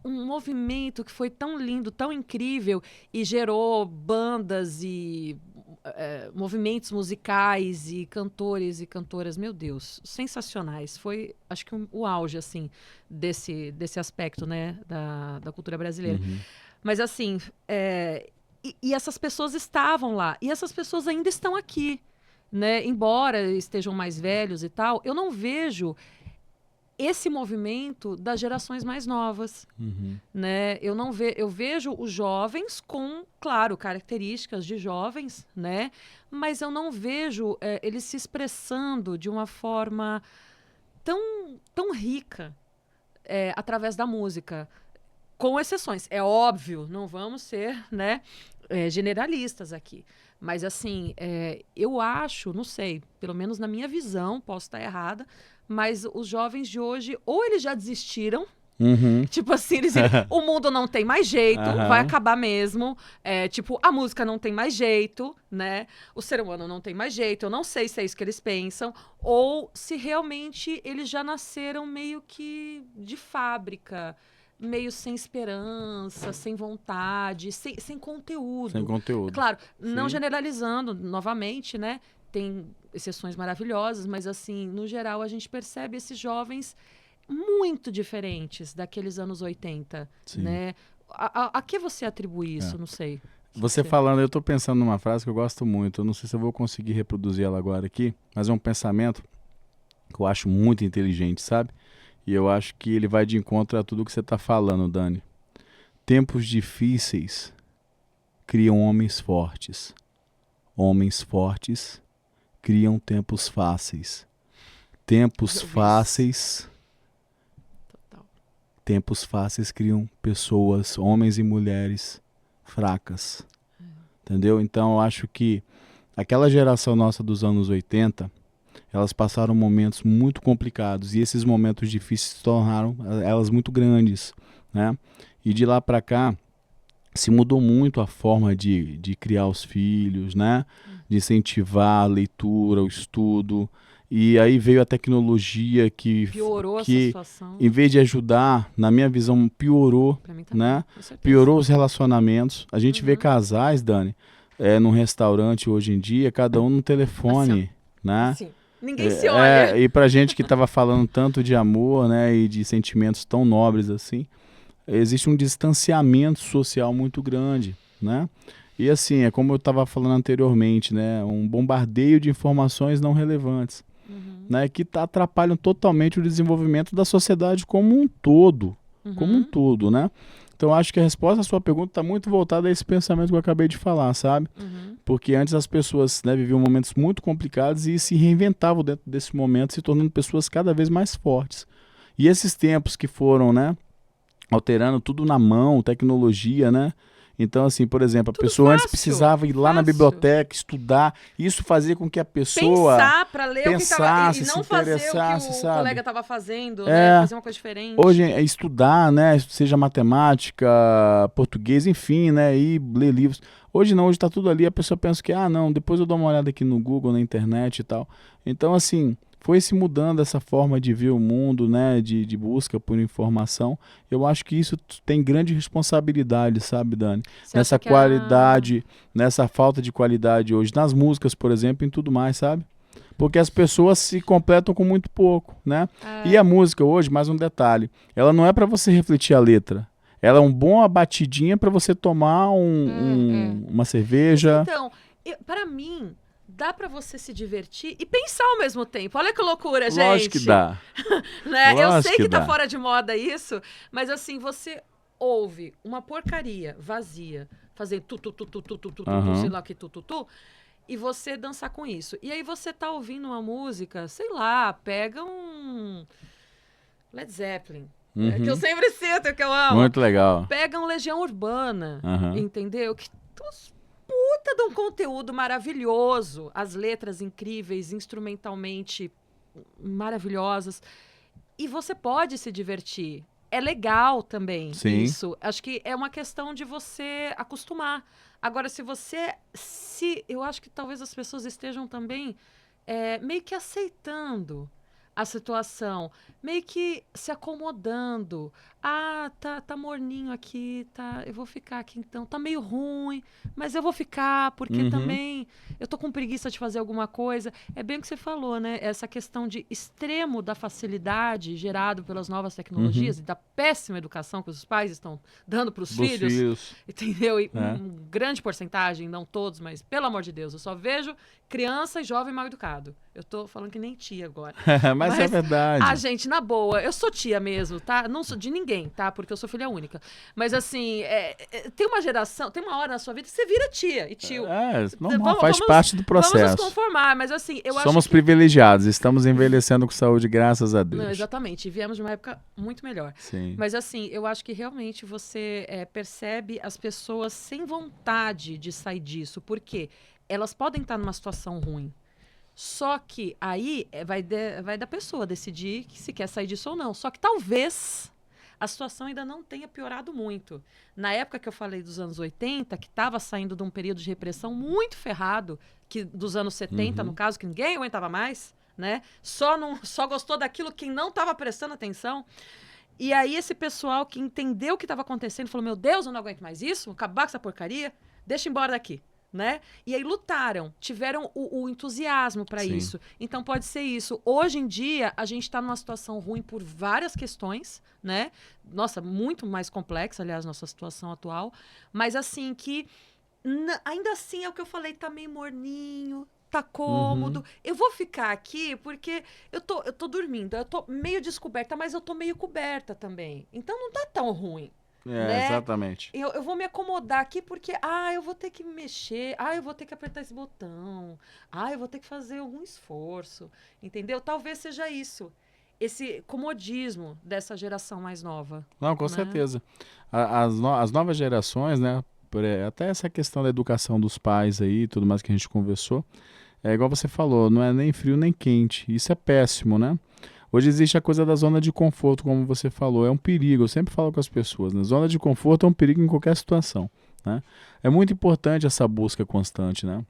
Um movimento que foi tão lindo, tão incrível e gerou bandas e movimentos musicais e cantores e cantoras, meu Deus, sensacionais. Foi, acho que o auge, assim, desse aspecto, né, da cultura brasileira. Mas, assim, e essas pessoas estavam lá, e essas pessoas ainda estão aqui, né, embora estejam mais velhos e tal, eu não vejo esse movimento das gerações mais novas, Uhum. né? Eu vejo os jovens com, claro, características de jovens, né? Mas eu não vejo eles se expressando de uma forma tão rica através da música, com exceções. É óbvio, não vamos ser, né, generalistas aqui. Mas, assim, eu acho, não sei, pelo menos na minha visão, posso estar errada, mas os jovens de hoje, ou eles já desistiram, Uhum. tipo assim, o mundo não tem mais jeito, vai Aham. acabar mesmo. Tipo, a música não tem mais jeito, né? O ser humano não tem mais jeito. Eu não sei se é isso que eles pensam. Ou se realmente eles já nasceram meio que de fábrica, meio sem esperança, sem vontade, sem Sem conteúdo. conteúdo. Claro, não Sim. generalizando novamente, né? Tem exceções maravilhosas, mas assim, no geral, a gente percebe esses jovens muito diferentes daqueles anos 80, Sim. né? A que você atribui isso? É. Não sei. Você falando, eu tô pensando numa frase que eu gosto muito. Eu não sei se eu vou conseguir reproduzir ela agora aqui, mas é um pensamento que eu acho muito inteligente, sabe? E eu acho que ele vai de encontro a tudo que você tá falando, Dani. Tempos difíceis criam homens fortes. Homens fortes criam tempos fáceis. Tempos Eu vi isso. fáceis Total. Tempos fáceis criam pessoas, homens e mulheres fracas. Entendeu? Então eu acho que aquela geração nossa dos anos 80, elas passaram momentos muito complicados e esses momentos difíceis se tornaram elas muito grandes, né? E de lá para cá se mudou muito a forma de criar os filhos, né? De incentivar a leitura, o estudo. E aí veio a tecnologia Piorou essa que situação. em vez de ajudar, na minha visão, piorou, Pra mim também, né? com certeza. Piorou os relacionamentos. A gente vê Uhum. casais, Dani, num restaurante hoje em dia, cada um no telefone, né? Assim, ninguém se olha. E pra gente que estava falando tanto de amor, né, e de sentimentos tão nobres assim, existe um distanciamento social muito grande, né? E assim, é como eu estava falando anteriormente, né, um bombardeio de informações não relevantes, né, que atrapalham totalmente o desenvolvimento da sociedade como um todo, né? Então, acho que a resposta à sua pergunta está muito voltada a esse pensamento que eu acabei de falar, sabe? Porque antes as pessoas, né, viviam momentos muito complicados e se reinventavam dentro desse momento, se tornando pessoas cada vez mais fortes. E esses tempos que foram, né, alterando tudo na mão, tecnologia, né? Então, assim, por exemplo, a Tudo pessoa antes fácil, precisava ir lá na fácil. biblioteca, estudar. Isso fazia com que a pessoa Pensar pra ler o que tava. pensasse, E se não fazer o que interessasse, o sabe? colega tava fazendo, né? Fazer uma coisa diferente. Hoje é estudar, né? Seja matemática, português, enfim, né? E ler livros. Hoje não, hoje tá tudo ali. A pessoa pensa que, não, depois eu dou uma olhada aqui no Google, na internet e tal. Então, assim, foi se mudando essa forma de ver o mundo, né? De busca por informação. Eu acho que isso tem grande responsabilidade, sabe, Dani? Você Nessa acha que qualidade, nessa falta de qualidade hoje, nas músicas, por exemplo, em tudo mais, sabe? Porque as pessoas se completam com muito pouco, né? E a música hoje, mais um detalhe, ela não é para você refletir a letra. Ela é um bom batidinha para você tomar uma cerveja. Então, para mim, dá pra você se divertir e pensar ao mesmo tempo. Olha que loucura, gente. Lógico que dá. Né? Eu Lógico sei que que tá dá. fora de moda isso, mas assim, você ouve uma porcaria vazia, fazendo sei lá o que, e você dançar com isso. E aí você tá ouvindo uma música, sei lá, pega um Led Zeppelin, que eu sempre cito, que eu amo. Muito legal. Pega um Legião Urbana, entendeu? Que puta de um conteúdo maravilhoso, as letras incríveis, instrumentalmente maravilhosas. E você pode se divertir. É legal também isso. Acho que é uma questão de você acostumar. Agora, eu acho que talvez as pessoas estejam também meio que aceitando a situação, meio que se acomodando tá morninho aqui, tá, eu vou ficar aqui então, tá meio ruim, mas eu vou ficar, porque também eu tô com preguiça de fazer alguma coisa. É bem o que você falou, né? Essa questão de extremo da facilidade gerado pelas novas tecnologias e da péssima educação que os pais estão dando para os filhos, entendeu? E grande porcentagem, não todos, mas pelo amor de Deus, eu só vejo criança e jovem mal educado. Eu tô falando que nem tia agora. Mas é verdade. Gente, na boa, eu sou tia mesmo, tá? Não sou de ninguém, tá? Porque eu sou filha única. Mas assim, tem uma geração, tem uma hora na sua vida que você vira tia e tio. Normal, faz parte do processo. Vamos nos conformar, mas assim, eu acho Somos privilegiados, estamos envelhecendo com saúde, graças a Deus. Não, exatamente, viemos de uma época muito melhor. Sim. Mas assim, eu acho que realmente você percebe as pessoas sem vontade de sair disso, porque elas podem estar numa situação ruim. Só que aí vai da pessoa decidir se quer sair disso ou não. Só que talvez a situação ainda não tenha piorado muito. Na época que eu falei dos anos 80, que estava saindo de um período de repressão muito ferrado, que dos anos 70, no caso, que ninguém aguentava mais, né? Só gostou daquilo quem não estava prestando atenção. E aí esse pessoal que entendeu o que estava acontecendo falou, meu Deus, eu não aguento mais isso, acabar com essa porcaria, deixa eu ir embora daqui. Né? E aí lutaram, tiveram o entusiasmo para isso. Então pode ser isso. Hoje em dia, a gente está numa situação ruim por várias questões, né? Nossa, muito mais complexa, aliás, nossa situação atual. Mas assim, que ainda assim é o que eu falei, tá meio morninho, tá cômodo. Eu vou ficar aqui porque eu tô dormindo, eu tô meio descoberta, mas eu tô meio coberta também. Então não tá tão ruim. Né? Exatamente. Eu vou me acomodar aqui porque, eu vou ter que mexer, eu vou ter que apertar esse botão, eu vou ter que fazer algum esforço, entendeu? Talvez seja isso, esse comodismo dessa geração mais nova. Não, com certeza. As novas gerações, né, até essa questão da educação dos pais aí, tudo mais que a gente conversou, é igual você falou, não é nem frio nem quente, isso é péssimo, né? Hoje existe a coisa da zona de conforto, como você falou, é um perigo, eu sempre falo com as pessoas, né? Zona de conforto é um perigo em qualquer situação, né? É muito importante essa busca constante, né?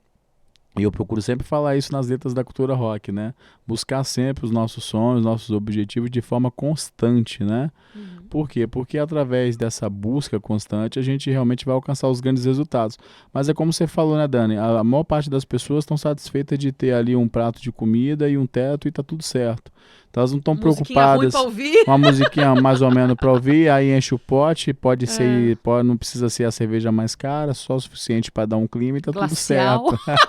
E eu procuro sempre falar isso nas letras da cultura rock, né? Buscar sempre os nossos sonhos, nossos objetivos de forma constante, né? Por quê? Porque através dessa busca constante a gente realmente vai alcançar os grandes resultados. Mas é como você falou, né, Dani? A maior parte das pessoas estão satisfeitas de ter ali um prato de comida e um teto e tá tudo certo. Então elas não estão preocupadas com uma musiquinha mais ou menos para ouvir, aí enche o pote, pode ser, não precisa ser a cerveja mais cara, só o suficiente para dar um clima e tá Glacial. Tudo certo.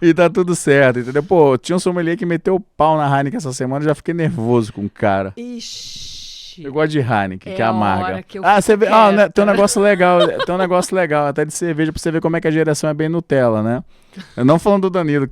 E tá tudo certo, entendeu? Pô, tinha um sommelier que meteu o pau na Heineken essa semana, já fiquei nervoso com o cara. Ixi. Eu gosto de Heineken, que é amarga. Você vê, né, tem um negócio legal, até de cerveja, pra você ver como é que a geração é bem Nutella, né? Eu não falando do Danilo,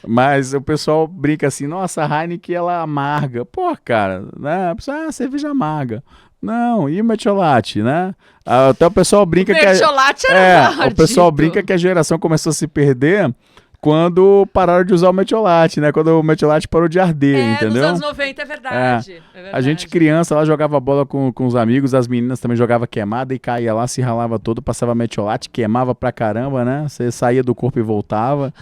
mas o pessoal brinca assim, nossa, a Heineken, ela é amarga. Pô, cara, né? Cerveja amarga. Não, e o metiolate, né? Até o pessoal brinca o pessoal brinca que a geração começou a se perder quando pararam de usar o metiolate, né? Quando o metiolate parou de arder, entendeu? Nos anos 90, é verdade. A gente criança lá jogava bola com os amigos, as meninas também jogavam queimada e caía lá, se ralava todo, passava metiolate, queimava pra caramba, né? Você saía do corpo e voltava.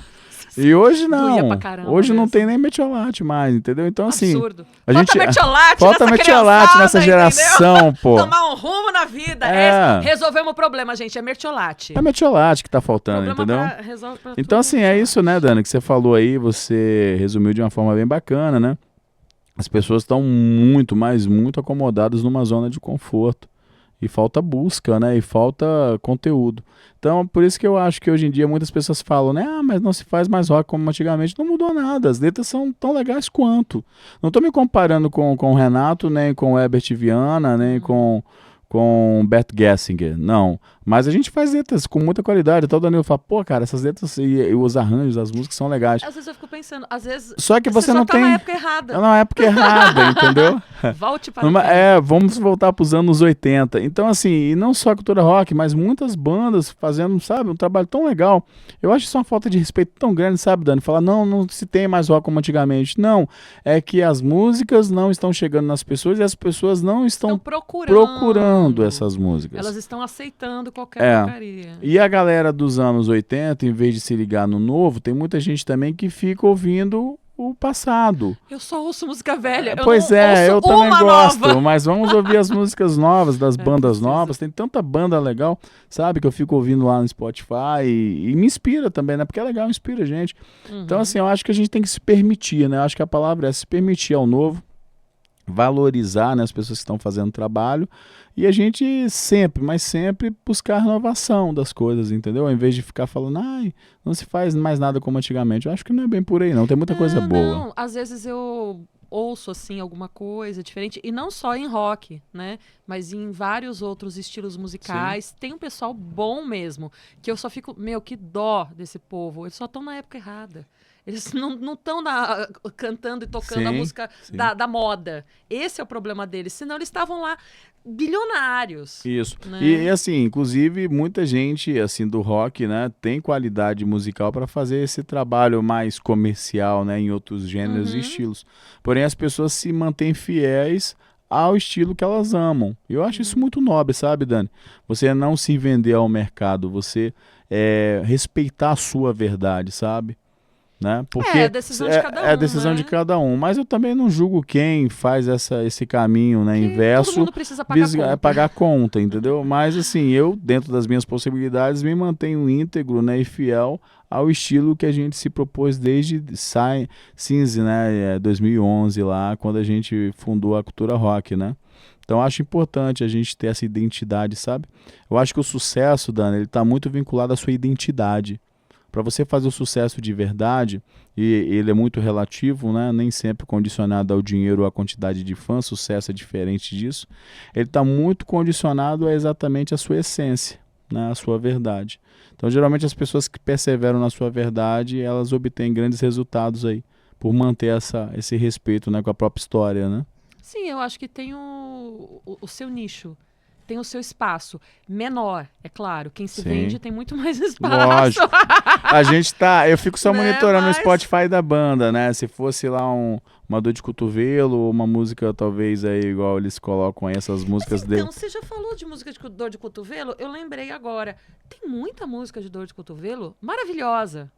E hoje não, hoje não tem nem metiolate mais, entendeu? Então assim, absurdo. Falta metiolate nessa geração, entendeu? Pô. Tomar um rumo na vida, resolvemos o problema, gente, é metiolate. É metiolate que tá faltando, entendeu? Então assim, é isso, né, Dani, que você falou aí, você resumiu de uma forma bem bacana, né? As pessoas estão muito, mas muito acomodadas numa zona de conforto. E falta busca, né? E falta conteúdo. Então, por isso que eu acho que hoje em dia muitas pessoas falam, né? Mas não se faz mais rock como antigamente. Não mudou nada. As letras são tão legais quanto. Não estou me comparando com o Renato, nem com o Herbert Viana, nem com Bert Gessinger. Não. Mas a gente faz letras com muita qualidade. Até o Danilo fala, pô, cara, essas letras e os arranjos, as músicas são legais. Às vezes eu fico pensando, às vezes só que você não tá tem... na época errada. É na época errada, entendeu? Volte para vamos voltar para os anos 80. Então, assim, e não só a cultura rock, mas muitas bandas fazendo, sabe, um trabalho tão legal. Eu acho isso uma falta de respeito tão grande, sabe, Dani? Falar, não se tem mais rock como antigamente. Não, é que as músicas não estão chegando nas pessoas e as pessoas não estão procurando essas músicas. Elas estão aceitando qualquer porcaria. E a galera dos anos 80, em vez de se ligar no novo, tem muita gente também que fica ouvindo o passado. Eu só ouço música velha. Pois eu também gosto, mas vamos ouvir as músicas novas, das bandas novas. Tem tanta banda legal, sabe, que eu fico ouvindo lá no Spotify e me inspira também, né? Porque é legal, inspira a gente. Então, assim, eu acho que a gente tem que se permitir, né? Eu acho que a palavra é se permitir ao novo, valorizar, né, as pessoas que estão fazendo trabalho e a gente sempre, mas sempre buscar renovação das coisas, entendeu? Ao invés de ficar falando, ai, não se faz mais nada como antigamente. Eu acho que não é bem por aí, não. Tem muita coisa boa. Não, às vezes eu ouço, assim, alguma coisa diferente, e não só em rock, né, mas em vários outros estilos musicais. Sim. Tem um pessoal bom mesmo, que eu só fico, que dó desse povo. Eles só estão na época errada. Eles não estão cantando e tocando a música da moda. Esse é o problema deles. Senão eles estavam lá bilionários. Isso. Né? E assim, inclusive, muita gente assim do rock, né, tem qualidade musical para fazer esse trabalho mais comercial, né, em outros gêneros e estilos. Porém, as pessoas se mantêm fiéis ao estilo que elas amam. Eu acho isso muito nobre, sabe, Dani? Você não se vender ao mercado, você respeitar a sua verdade, sabe? Né? Porque é a decisão de cada um. É a decisão, né, de cada um. Mas eu também não julgo quem faz esse caminho, né, inverso. Todo mundo precisa pagar conta, entendeu? Mas assim, eu, dentro das minhas possibilidades, me mantenho íntegro, né, e fiel ao estilo que a gente se propôs desde Cinze, né, 2011 lá, quando a gente fundou a Cultura Rock, né? Então acho importante a gente ter essa identidade, sabe? Eu acho que o sucesso, Dani, ele está muito vinculado à sua identidade. Para você fazer o sucesso de verdade, e ele é muito relativo, né? Nem sempre condicionado ao dinheiro ou à quantidade de fãs, sucesso é diferente disso. Ele está muito condicionado a exatamente a sua essência, né? A sua verdade. Então, geralmente, as pessoas que perseveram na sua verdade, elas obtêm grandes resultados aí, por manter esse respeito, né, com a própria história, né? Sim, eu acho que tem o seu nicho. Tem o seu espaço menor, é claro. Quem se vende tem muito mais espaço. Lógico. A gente eu fico só monitorando o Spotify da banda, né? Se fosse lá uma dor de cotovelo, uma música talvez aí igual eles colocam aí essas músicas dele. Então, você já falou de música de dor de cotovelo? Eu lembrei agora. Tem muita música de dor de cotovelo maravilhosa.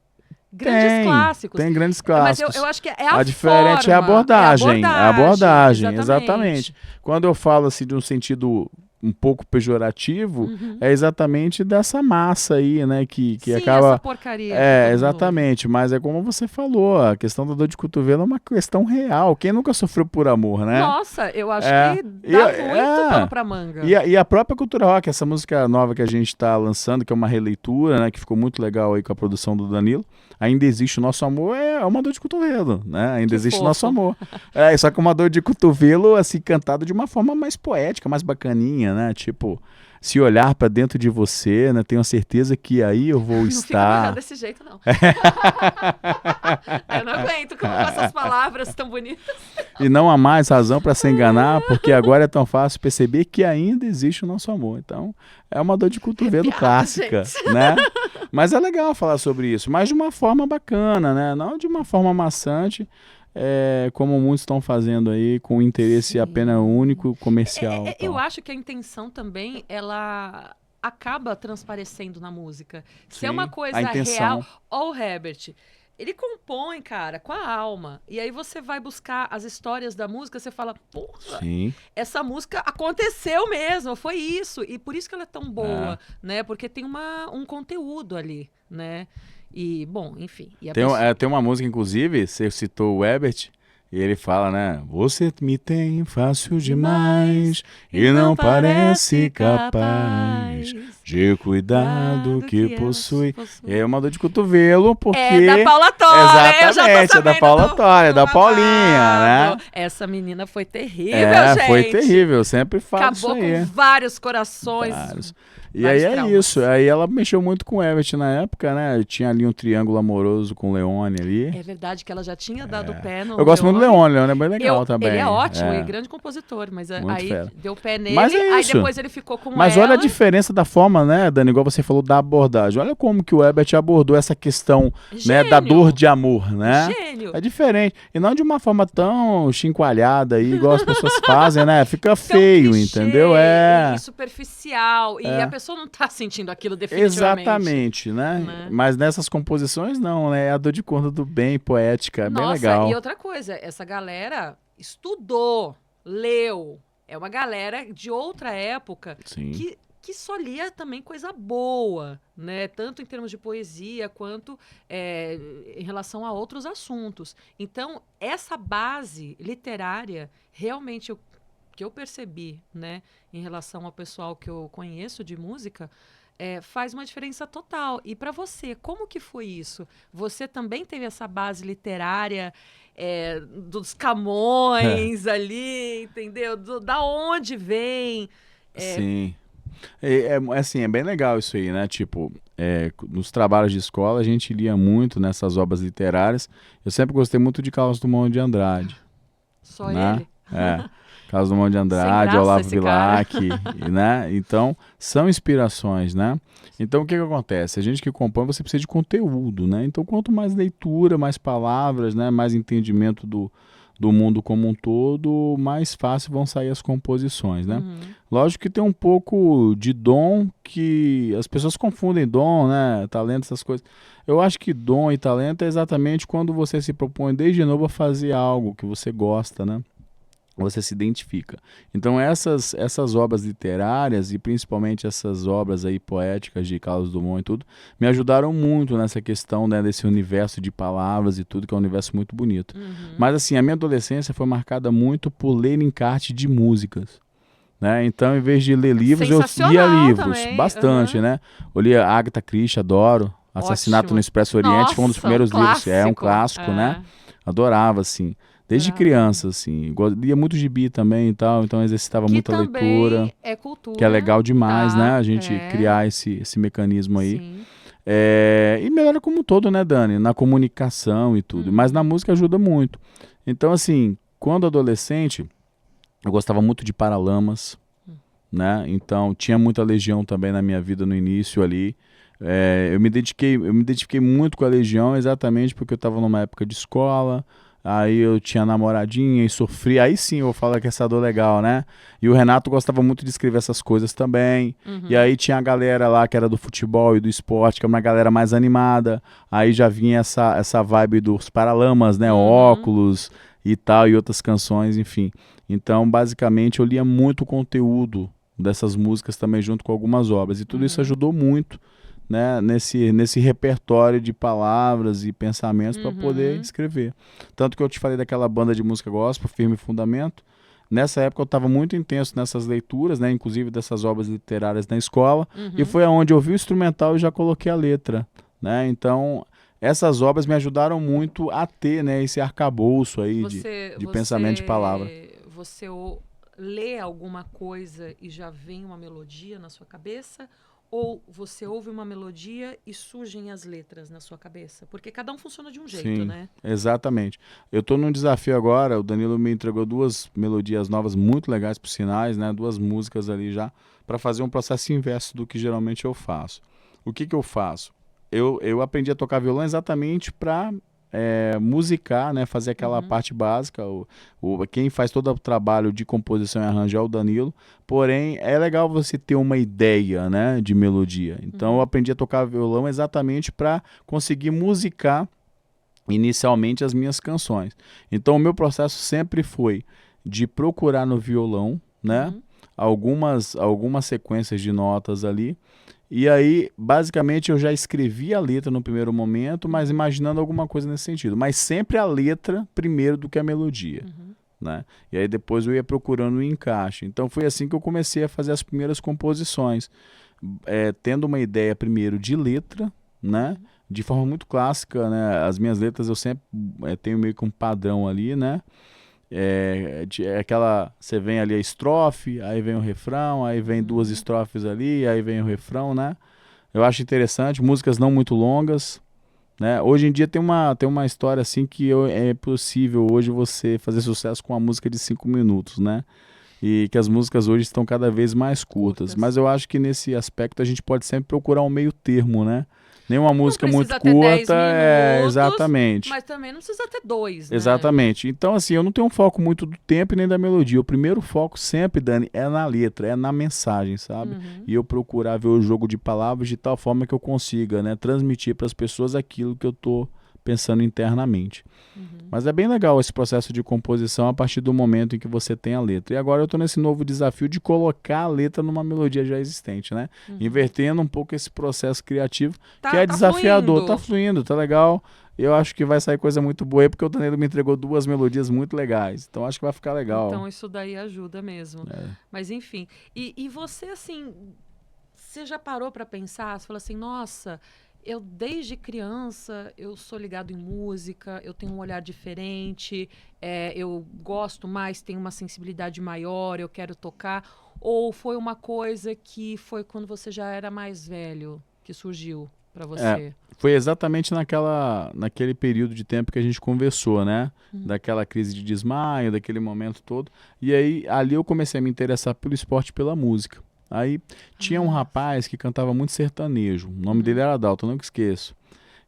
Grandes clássicos. Tem grandes clássicos. Mas eu acho que é a diferente forma, é a abordagem. A abordagem, exatamente. Quando eu falo assim de um sentido um pouco pejorativo, é exatamente dessa massa aí, né, que Sim, acaba... essa porcaria. Exatamente, mas é como você falou, a questão da dor de cotovelo é uma questão real. Quem nunca sofreu por amor, né? Nossa, eu acho que dá muito pano pra manga. E a própria Cultura Rock, essa música nova que a gente está lançando, que é uma releitura, né, que ficou muito legal aí com a produção do Danilo, Ainda Existe o Nosso Amor, é uma dor de cotovelo, né? Ainda existe o nosso amor. Só que uma dor de cotovelo, assim, cantada de uma forma mais poética, mais bacaninha, né? Tipo, se olhar para dentro de você, né? Tenho certeza que aí eu vou estar... Não desse jeito, não. Eu não aguento com essas palavras tão bonitas. E não há mais razão para se enganar, porque agora é tão fácil perceber que ainda existe o nosso amor. Então, é uma dor de cotovelo clássica, né? Mas é legal falar sobre isso, mas de uma forma bacana, né? Não de uma forma maçante, como muitos estão fazendo aí, com interesse apenas único, comercial. Eu acho que a intenção também, ela acaba transparecendo na música. Se é uma coisa real, ó o Herbert, ele compõe, cara, com a alma. E aí você vai buscar as histórias da música, você fala, porra, essa música aconteceu mesmo, foi isso. E por isso que ela é tão boa, né? Porque tem um conteúdo ali, né? E, bom, enfim. E tem uma música, inclusive, você citou o Herbert, e ele fala, né? Você me tem fácil demais e não parece capaz de cuidar do que possui. É uma dor de cotovelo, porque... É da Paula Toller. Exatamente, é da Paula Toller, da Paulinha, né? Essa menina foi terrível, gente. Foi terrível, eu sempre falo Acabou isso aí. com vários corações. E aí isso, aí ela mexeu muito com o Herbert na época, né? Tinha ali um triângulo amoroso com o Leone ali. É verdade que ela já tinha dado pé no Eu gosto muito do Leone é bem legal também. Ele é ótimo, é grande compositor, mas muito aí deu pé nele, mas aí depois ele ficou com Mas ela. Olha a diferença da forma, né, Dani, igual você falou da abordagem. Olha como que o Herbert abordou essa questão, né, da dor de amor, né? Gênio. É diferente. E não de uma forma tão chincoalhada aí, igual as pessoas fazem, né? Fica feio, clichê, entendeu? E superficial. E a pessoa pessoa não tá sentindo aquilo definitivamente. Exatamente, né? Mas nessas composições não, né? É a dor de corno do bem, poética, é bem legal. E outra coisa, essa galera estudou, leu. É uma galera de outra época que só lia também coisa boa, né? Tanto em termos de poesia quanto em relação a outros assuntos. Então, essa base literária, realmente, que eu percebi, né, em relação ao pessoal que eu conheço de música, faz uma diferença total. E para você, como que foi isso? Você também teve essa base literária dos Camões ali, entendeu? Da onde vem? Sim. Assim, é bem legal isso aí, né? Tipo, nos trabalhos de escola a gente lia muito nessas obras literárias. Eu sempre gostei muito de Carlos Drummond de Andrade. Só ele? Carlos Drummond de Andrade, Olavo Bilac, né? Então, são inspirações, né? Então, o que acontece? A gente que compõe, você precisa de conteúdo, né? Então, quanto mais leitura, mais palavras, né? Mais entendimento do mundo como um todo, mais fácil vão sair as composições, né? Lógico que tem um pouco de dom, que as pessoas confundem dom, né? Talento, essas coisas. Eu acho que dom e talento é exatamente quando você se propõe desde novo a fazer algo que você gosta, né? Você se identifica. Então essas obras literárias e principalmente essas obras aí poéticas de Carlos Drummond e tudo, me ajudaram muito nessa questão, né, desse universo de palavras e tudo, que é um universo muito bonito. Mas assim, a minha adolescência foi marcada muito por ler encarte de músicas. Né? Então, em vez de ler livros, eu lia livros, também. Bastante, né? Eu lia Agatha Christie, adoro. Assassinato no Expresso Oriente, foi um dos primeiros livros. É um clássico, né? Adorava, assim. Desde criança, assim. Lia muito gibi também e tal, então exercitava muita leitura. É cultura. Que é legal demais, né? A gente criar esse mecanismo aí. Sim. E melhora como um todo, né, Dani? Na comunicação e tudo. Mas na música ajuda muito. Então, assim, quando adolescente, eu gostava muito de Paralamas, né? Então, tinha muita Legião também na minha vida no início ali. Eu me identifiquei muito com a Legião exatamente porque eu estava numa época de escola. Aí eu tinha namoradinha e sofria. Aí sim eu vou falar que essa dor legal, né? E o Renato gostava muito de escrever essas coisas também. E aí tinha a galera lá que era do futebol e do esporte, que era uma galera mais animada. Aí já vinha essa vibe dos Paralamas, né? Óculos e tal, e outras canções, enfim. Então, basicamente, eu lia muito conteúdo dessas músicas também junto com algumas obras. E tudo isso ajudou muito, né, nesse repertório de palavras e pensamentos para poder escrever. Tanto que eu te falei daquela banda de música gospel, Firme Fundamento. Nessa época eu estava muito intenso nessas leituras, né, inclusive dessas obras literárias na escola, e foi aonde eu vi o instrumental e já coloquei a letra, né? Então, essas obras me ajudaram muito a ter, né, esse arcabouço aí de pensamento de palavra. Você lê alguma coisa e já vem uma melodia na sua cabeça? Ou você ouve uma melodia e surgem as letras na sua cabeça? Porque cada um funciona de um jeito, né? Exatamente. Eu estou num desafio agora, o Danilo me entregou 2 melodias novas muito legais por sinais, né? 2 músicas ali já, para fazer um processo inverso do que geralmente eu faço. O que eu faço? Eu aprendi a tocar violão exatamente para musicar, né? Fazer aquela parte básica. Quem faz todo o trabalho de composição e arranjo é o Danilo. Porém, é legal você ter uma ideia, né, de melodia. Então, eu aprendi a tocar violão exatamente para conseguir musicar inicialmente as minhas canções. Então, o meu processo sempre foi de procurar no violão, né, algumas sequências de notas ali. E aí, basicamente, eu já escrevi a letra no primeiro momento, mas imaginando alguma coisa nesse sentido. Mas sempre a letra primeiro do que a melodia. Né? E aí depois eu ia procurando o encaixe. Então foi assim que eu comecei a fazer as primeiras composições. Tendo uma ideia primeiro de letra, né? De forma muito clássica, né? As minhas letras eu sempre tenho meio que um padrão ali, né? Você vem ali a estrofe, aí vem o refrão, aí vem 2 estrofes ali, aí vem o refrão, né? Eu acho interessante, músicas não muito longas, né? Hoje em dia tem uma história assim que é possível hoje você fazer sucesso com uma música de 5 minutos, né? E que as músicas hoje estão cada vez mais curtas. Mas eu acho que nesse aspecto a gente pode sempre procurar um meio termo, né? Nenhuma música muito precisa ter 10 curta. minutos, Exatamente. Mas também não precisa ter 2, né? Exatamente. Então, assim, eu não tenho um foco muito do tempo e nem da melodia. O primeiro foco sempre, Dani, é na letra, é na mensagem, sabe? E eu procurar ver o jogo de palavras de tal forma que eu consiga, né, transmitir para as pessoas aquilo que eu tô pensando internamente. Mas é bem legal esse processo de composição a partir do momento em que você tem a letra. E agora eu estou nesse novo desafio de colocar a letra numa melodia já existente, né? Invertendo um pouco esse processo criativo, que é desafiador. Fluindo. Tá fluindo, tá legal. Eu acho que vai sair coisa muito boa aí, porque o Danilo me entregou 2 melodias muito legais. Então acho que vai ficar legal. Então isso daí ajuda mesmo. Mas enfim. E você, assim, você já parou para pensar? Você falou assim, nossa, eu desde criança eu sou ligado em música, eu tenho um olhar diferente, eu gosto mais, tenho uma sensibilidade maior, eu quero tocar. Ou foi uma coisa que foi quando você já era mais velho que surgiu para você? Foi exatamente naquele período de tempo que a gente conversou, né? Daquela crise de desmaio, daquele momento todo. E aí, ali eu comecei a me interessar pelo esporte e pela música. Aí tinha um rapaz que cantava muito sertanejo. O nome dele era Adalto, eu nunca esqueço.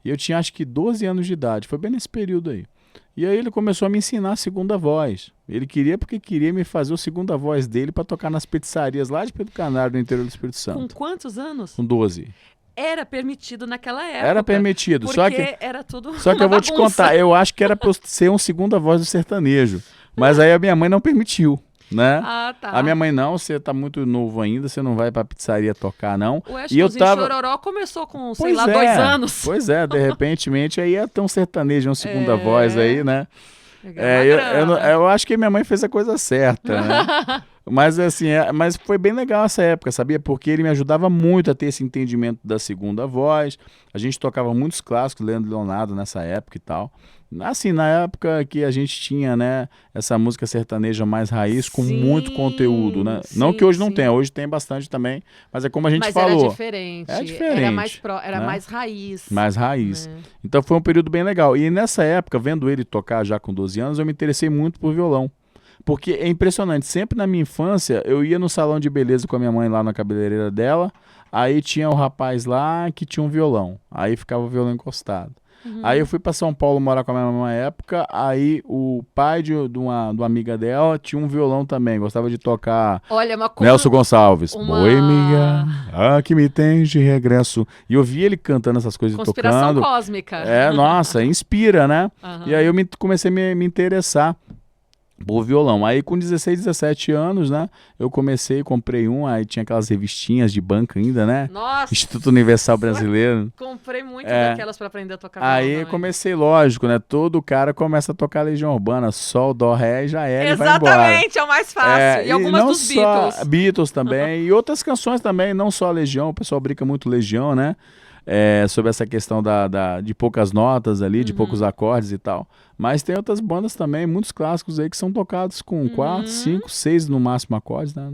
E eu tinha acho que 12 anos de idade. Foi bem nesse período aí. E aí ele começou a me ensinar a segunda voz. Ele queria porque queria me fazer a segunda voz dele para tocar nas pizzarias lá de Pedro Canário, no interior do Espírito Santo. Com quantos anos? Com 12. Era permitido naquela época. Era permitido, porque só que era tudo só que eu vou te contar, eu acho que era para eu ser um segunda voz do sertanejo, mas aí a minha mãe não permitiu, né? Ah, tá. A minha mãe não, você tá muito novo ainda, você não vai pra pizzaria tocar não. O E eu tava Chororó começou com, sei Pois lá, é, 2 anos. Pois é, de repentemente aí ia ter um sertanejo, uma segunda voz aí, né? Eu acho que minha mãe fez a coisa certa, né? Mas assim, mas foi bem legal essa época, sabia? Porque ele me ajudava muito a ter esse entendimento da segunda voz. A gente tocava muitos clássicos, Leandro e Leonardo nessa época e tal. Assim, na época que a gente tinha, né, essa música sertaneja mais raiz com muito conteúdo, né? Não que hoje não tenha, hoje tem bastante também, mas é como a gente falou. Era diferente. É diferente. Era né? mais raiz. Mais raiz. Né? Então foi um período bem legal. E nessa época, vendo ele tocar já com 12 anos, eu me interessei muito por violão. Porque é impressionante, sempre na minha infância, eu ia no salão de beleza com a minha mãe lá na cabeleireira dela, aí tinha o rapaz lá que tinha um violão, aí ficava o violão encostado. Aí eu fui para São Paulo morar com a minha mãe na época, aí o pai de uma amiga dela tinha um violão também, gostava de tocar. Olha, Nelson Gonçalves, Boêmia, que me tens de regresso. E eu vi ele cantando essas coisas, Conspiração tocando. cósmica. Nossa, inspira, né? E aí eu comecei a me interessar por violão. Aí com 16, 17 anos, né, eu comprei um, aí tinha aquelas revistinhas de banca ainda, né? Nossa! Instituto Universal Brasileiro. Comprei muito daquelas para aprender a tocar violão. Aí comecei, lógico, né, todo cara começa a tocar Legião Urbana, Sol, Dó, Ré, já é, e vai embora. Exatamente, é o mais fácil. E algumas dos Beatles. Beatles também, e outras canções também, não só Legião, o pessoal brinca muito Legião, né? Sobre essa questão de poucas notas ali, de poucos acordes e tal. Mas tem outras bandas também, muitos clássicos aí que são tocados com 4, 5, 6 no máximo acordes, né?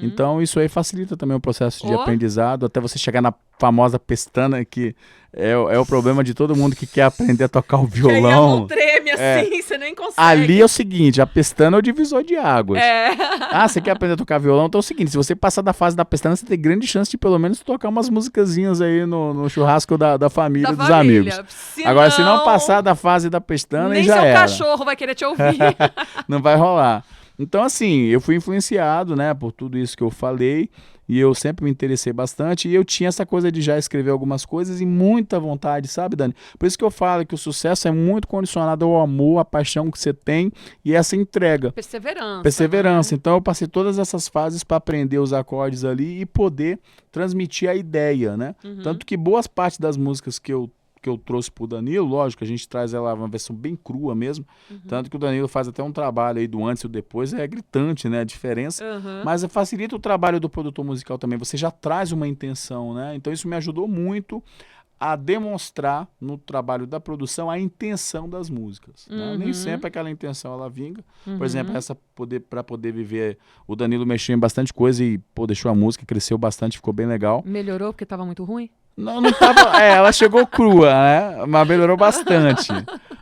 Então isso aí facilita também o processo de aprendizado, até você chegar na famosa pestana, que é o problema de todo mundo que quer aprender a tocar o violão. E a mão treme assim, você nem consegue. Ali é o seguinte, a pestana é o divisor de águas. Você quer aprender a tocar violão? Então é o seguinte, se você passar da fase da pestana, você tem grande chance de pelo menos tocar umas musicazinhas aí no churrasco da família, dos amigos. Agora, se não passar da fase da pestana, aí já era. Nem seu cachorro vai querer te ouvir. Não vai rolar. Então, assim, eu fui influenciado, né, por tudo isso que eu falei, e eu sempre me interessei bastante, e eu tinha essa coisa de já escrever algumas coisas e muita vontade, sabe, Dani? Por isso que eu falo que o sucesso é muito condicionado ao amor, à paixão que você tem e essa entrega. Perseverança. Né? Então eu passei todas essas fases para aprender os acordes ali e poder transmitir a ideia, né? Tanto que boas partes das músicas que eu trouxe pro Danilo, lógico, a gente traz ela uma versão bem crua mesmo, tanto que o Danilo faz até um trabalho aí do antes e o depois, é gritante, né, a diferença, mas facilita o trabalho do produtor musical também, você já traz uma intenção, né, então isso me ajudou muito a demonstrar no trabalho da produção a intenção das músicas, né? Nem sempre aquela intenção ela vinga, por exemplo, para poder viver, o Danilo mexeu em bastante coisa e deixou a música, cresceu bastante, ficou bem legal. Melhorou porque estava muito ruim? Não tava, ela chegou crua, né? Mas melhorou bastante.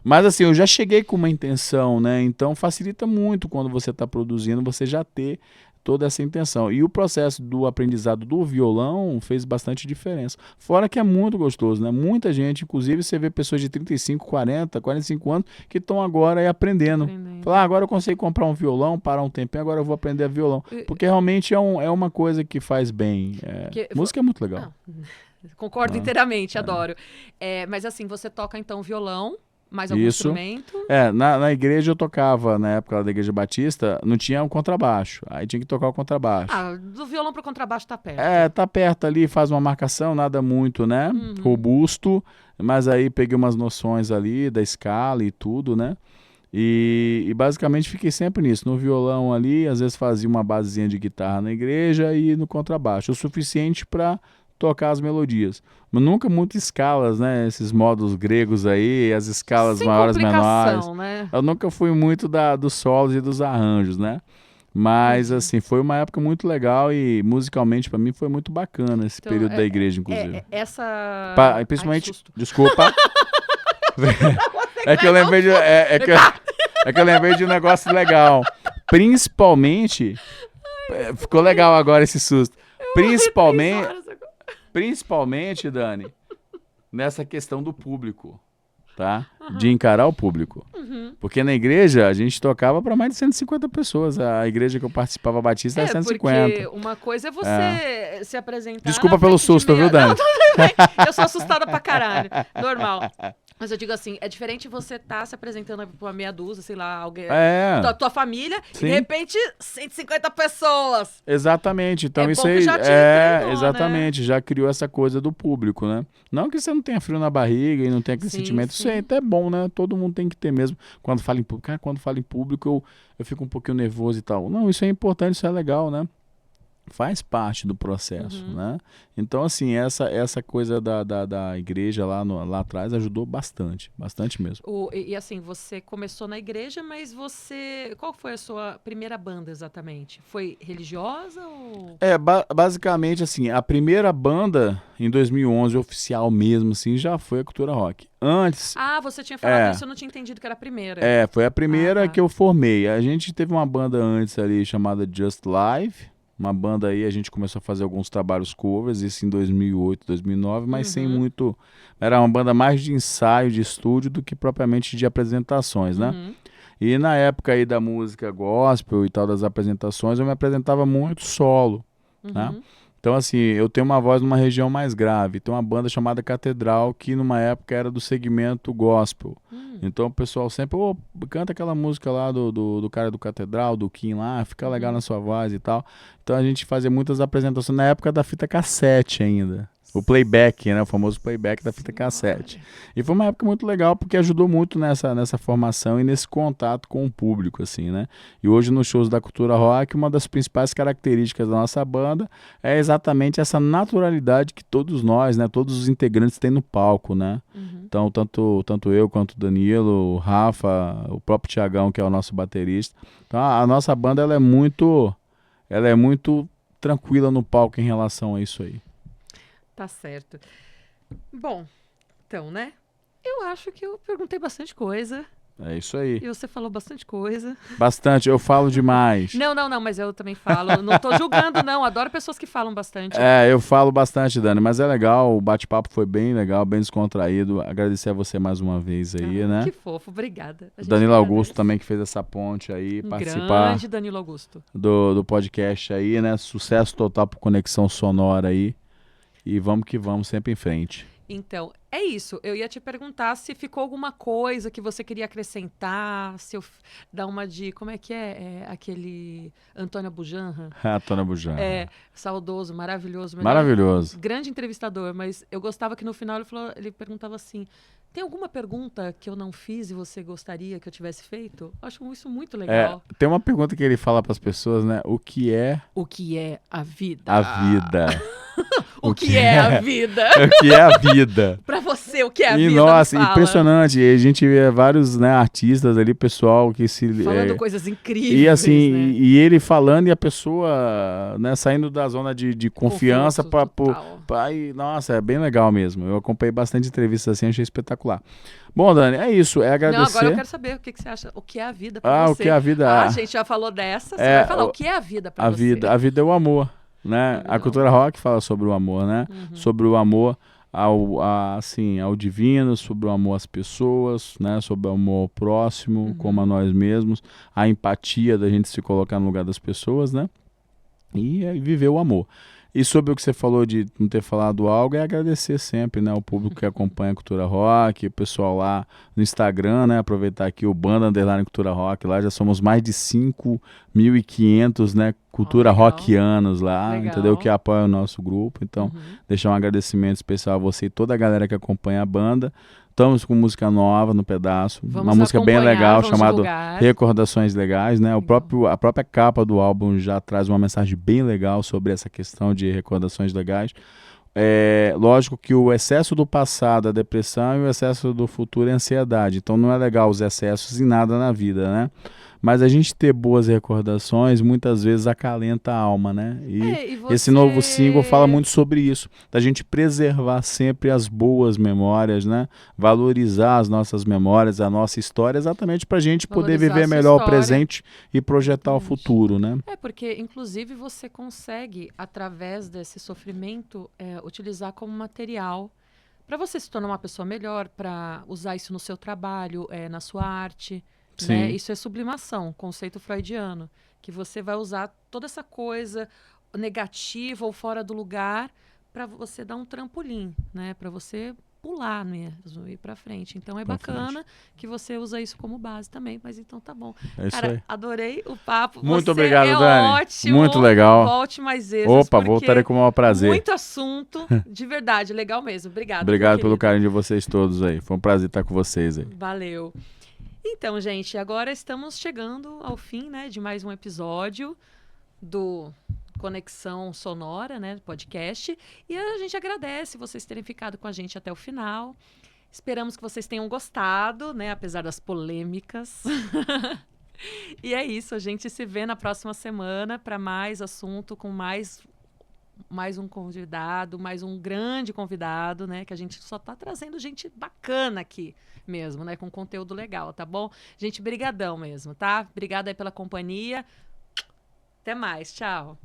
Mas assim, eu já cheguei com uma intenção, né? Então facilita muito quando você está produzindo, você já ter toda essa intenção. E o processo do aprendizado do violão fez bastante diferença. Fora que é muito gostoso, né? Muita gente, inclusive você vê pessoas de 35, 40, 45 anos que estão agora aí aprendendo. Falar, agora eu consigo comprar um violão, parar um tempinho, agora eu vou aprender a violão. Porque realmente é uma coisa que faz bem. Música é muito legal. Concordo inteiramente, adoro. Mas assim, você toca então violão, mais algum instrumento? Na igreja eu tocava, na época da Igreja Batista, não tinha um contrabaixo. Aí tinha que tocar o contrabaixo. Do violão pro contrabaixo tá perto. Tá perto ali, faz uma marcação, nada muito, né? Robusto, mas aí peguei umas noções ali da escala e tudo, né? E basicamente fiquei sempre nisso, no violão ali, às vezes fazia uma basezinha de guitarra na igreja e no contrabaixo, o suficiente para tocar as melodias. Mas nunca muito escalas, né? Esses modos gregos aí, as escalas maiores, menores. Né? Eu nunca fui muito dos solos e dos arranjos, né? Mas, assim, foi uma época muito legal e musicalmente para mim foi muito bacana esse período da igreja, inclusive. Principalmente, desculpa. Que eu lembrei de que eu lembrei de um negócio legal. Principalmente, ficou legal agora esse susto. Principalmente, Dani, nessa questão do público, tá? De encarar o público. Porque na igreja a gente tocava para mais de 150 pessoas. A igreja que eu participava, Batista, era 150. Porque uma coisa é você se apresentar... Desculpa pelo susto, viu, Dani? Não, eu sou assustada pra caralho. Normal. Mas eu digo assim, é diferente você estar se apresentando pra uma meia dúzia, sei lá, alguém da tua família, sim. E de repente 150 pessoas. Exatamente. Então isso aí exatamente, já criou essa coisa do público, né? Não que você não tenha frio na barriga e não tenha aquele sentimento, isso aí até é bom, né? Todo mundo tem que ter mesmo. Quando fala em público, quando fala em público eu fico um pouquinho nervoso e tal. Não, isso é importante, isso é legal, né? Faz parte do processo, né? Então, assim, essa coisa da igreja lá atrás ajudou bastante mesmo. E assim, você começou na igreja, mas qual foi a sua primeira banda exatamente? Foi religiosa ou... Basicamente, assim, a primeira banda em 2011, oficial mesmo, assim, já foi a Cultura Rock. Antes... você tinha falado isso, eu não tinha entendido que era a primeira. Foi a primeira que eu formei. A gente teve uma banda antes ali chamada Just Live. Uma banda aí, a gente começou a fazer alguns trabalhos covers, isso em 2008, 2009, mas sem muito... Era uma banda mais de ensaio, de estúdio, do que propriamente de apresentações, né? E na época aí da música gospel e tal, das apresentações, eu me apresentava muito solo, né? Então, assim, eu tenho uma voz numa região mais grave. Tem uma banda chamada Catedral, que numa época era do segmento gospel. Então o pessoal sempre, canta aquela música lá do cara do Catedral, do Kim lá, fica legal na sua voz e tal. Então a gente fazia muitas apresentações na época da fita cassete ainda. O playback, né? O famoso playback da fita cassete. E foi uma época muito legal porque ajudou muito nessa formação e nesse contato com o público, assim, né? E hoje nos shows da Cultura Rock, uma das principais características da nossa banda é exatamente essa naturalidade que todos nós, né? Todos os integrantes têm no palco, né? Então, tanto eu quanto o Danilo, o Rafa, o próprio Thiagão, que é o nosso baterista. Então, a nossa banda, ela é muito tranquila no palco em relação a isso aí. Tá certo. Bom, então, né? Eu acho que eu perguntei bastante coisa. É isso aí. E você falou bastante coisa. Bastante, eu falo demais. Não, mas eu também falo. Não tô julgando, não. Adoro pessoas que falam bastante. Eu falo bastante, Dani, mas é legal. O bate-papo foi bem legal, bem descontraído. Agradecer a você mais uma vez aí, né? Que fofo, obrigada. Danilo Augusto também, que fez essa ponte aí, participar. Grande Danilo Augusto. Do podcast aí, né? Sucesso total pro Conexão Sonora aí. E vamos que vamos, sempre em frente. Então, é isso. Eu ia te perguntar se ficou alguma coisa que você queria acrescentar, se eu dar uma de... Como é que é? Aquele Antônio Bujanra. Antônio Bujanra. Saudoso, maravilhoso. Maravilhoso. Grande entrevistador, mas eu gostava que no final ele perguntava assim, tem alguma pergunta que eu não fiz e você gostaria que eu tivesse feito? Acho isso muito legal. Tem uma pergunta que ele fala para as pessoas, né? O que é a vida? A vida. O que é a vida? O que é a vida? Pra você, o que é a E vida? nossa, Fala. impressionante. E a gente vê vários, né, artistas ali, pessoal que se... Falando coisas incríveis, E assim, né? e ele falando e a pessoa, né, saindo da zona de confiança e, nossa, é bem legal mesmo. Eu acompanhei bastante entrevistas assim, achei espetacular. Bom, Dani, é isso, é agradecer. Não, agora eu quero saber o que você acha, o que é a vida pra você. O que é a vida? A gente já falou dessa, você vai falar o que é a vida pra você. A vida é o amor, né? A cultura rock fala sobre o amor, né? Sobre o amor ao divino, sobre o amor às pessoas, né? Sobre o amor ao próximo, como a nós mesmos, a empatia da gente se colocar no lugar das pessoas, né? E viver o amor. E sobre o que você falou de não ter falado algo, é agradecer sempre, né? O público que acompanha a Cultura Rock, o pessoal lá no Instagram, né? Aproveitar aqui o Banda _ Cultura Rock, lá já somos mais de 5.500, né? Cultura rockianos lá, entendeu? Que apoiam o nosso grupo. Então, deixar um agradecimento especial a você e toda a galera que acompanha a banda. Estamos com música nova no pedaço, uma música bem legal chamada Recordações Legais, né? A própria capa do álbum já traz uma mensagem bem legal sobre essa questão de recordações legais. Lógico que o excesso do passado é depressão e o excesso do futuro é ansiedade. Então não é legal os excessos em nada na vida, né? Mas a gente ter boas recordações muitas vezes acalenta a alma, né? E esse novo single fala muito sobre isso, da gente preservar sempre as boas memórias, né? Valorizar as nossas memórias, a nossa história, exatamente para a gente poder viver melhor o presente e projetar o futuro, né? Porque inclusive você consegue, através desse sofrimento, utilizar como material para você se tornar uma pessoa melhor, para usar isso no seu trabalho, na sua arte. Né? Isso é sublimação, conceito freudiano, que você vai usar toda essa coisa negativa ou fora do lugar para você dar um trampolim, né? Para você pular mesmo, ir para frente. Então é bacana que você usa isso como base também, mas então tá bom. Cara, adorei o papo. Muito obrigado, Dani. Ótimo. Muito legal. Volte mais vezes. Opa, voltarei com o maior prazer. Muito assunto, de verdade, legal mesmo. Obrigada. Obrigado pelo carinho de vocês todos aí. Foi um prazer estar com vocês aí. Valeu. Então, gente, agora estamos chegando ao fim, né, de mais um episódio do Conexão Sonora, né, podcast. E a gente agradece vocês terem ficado com a gente até o final. Esperamos que vocês tenham gostado, né, apesar das polêmicas. E é isso, a gente se vê na próxima semana para mais assunto, com mais um convidado, mais um grande convidado, né? Que a gente só tá trazendo gente bacana aqui mesmo, né? Com conteúdo legal, tá bom? Gente, brigadão mesmo, tá? Obrigada aí pela companhia. Até mais, tchau.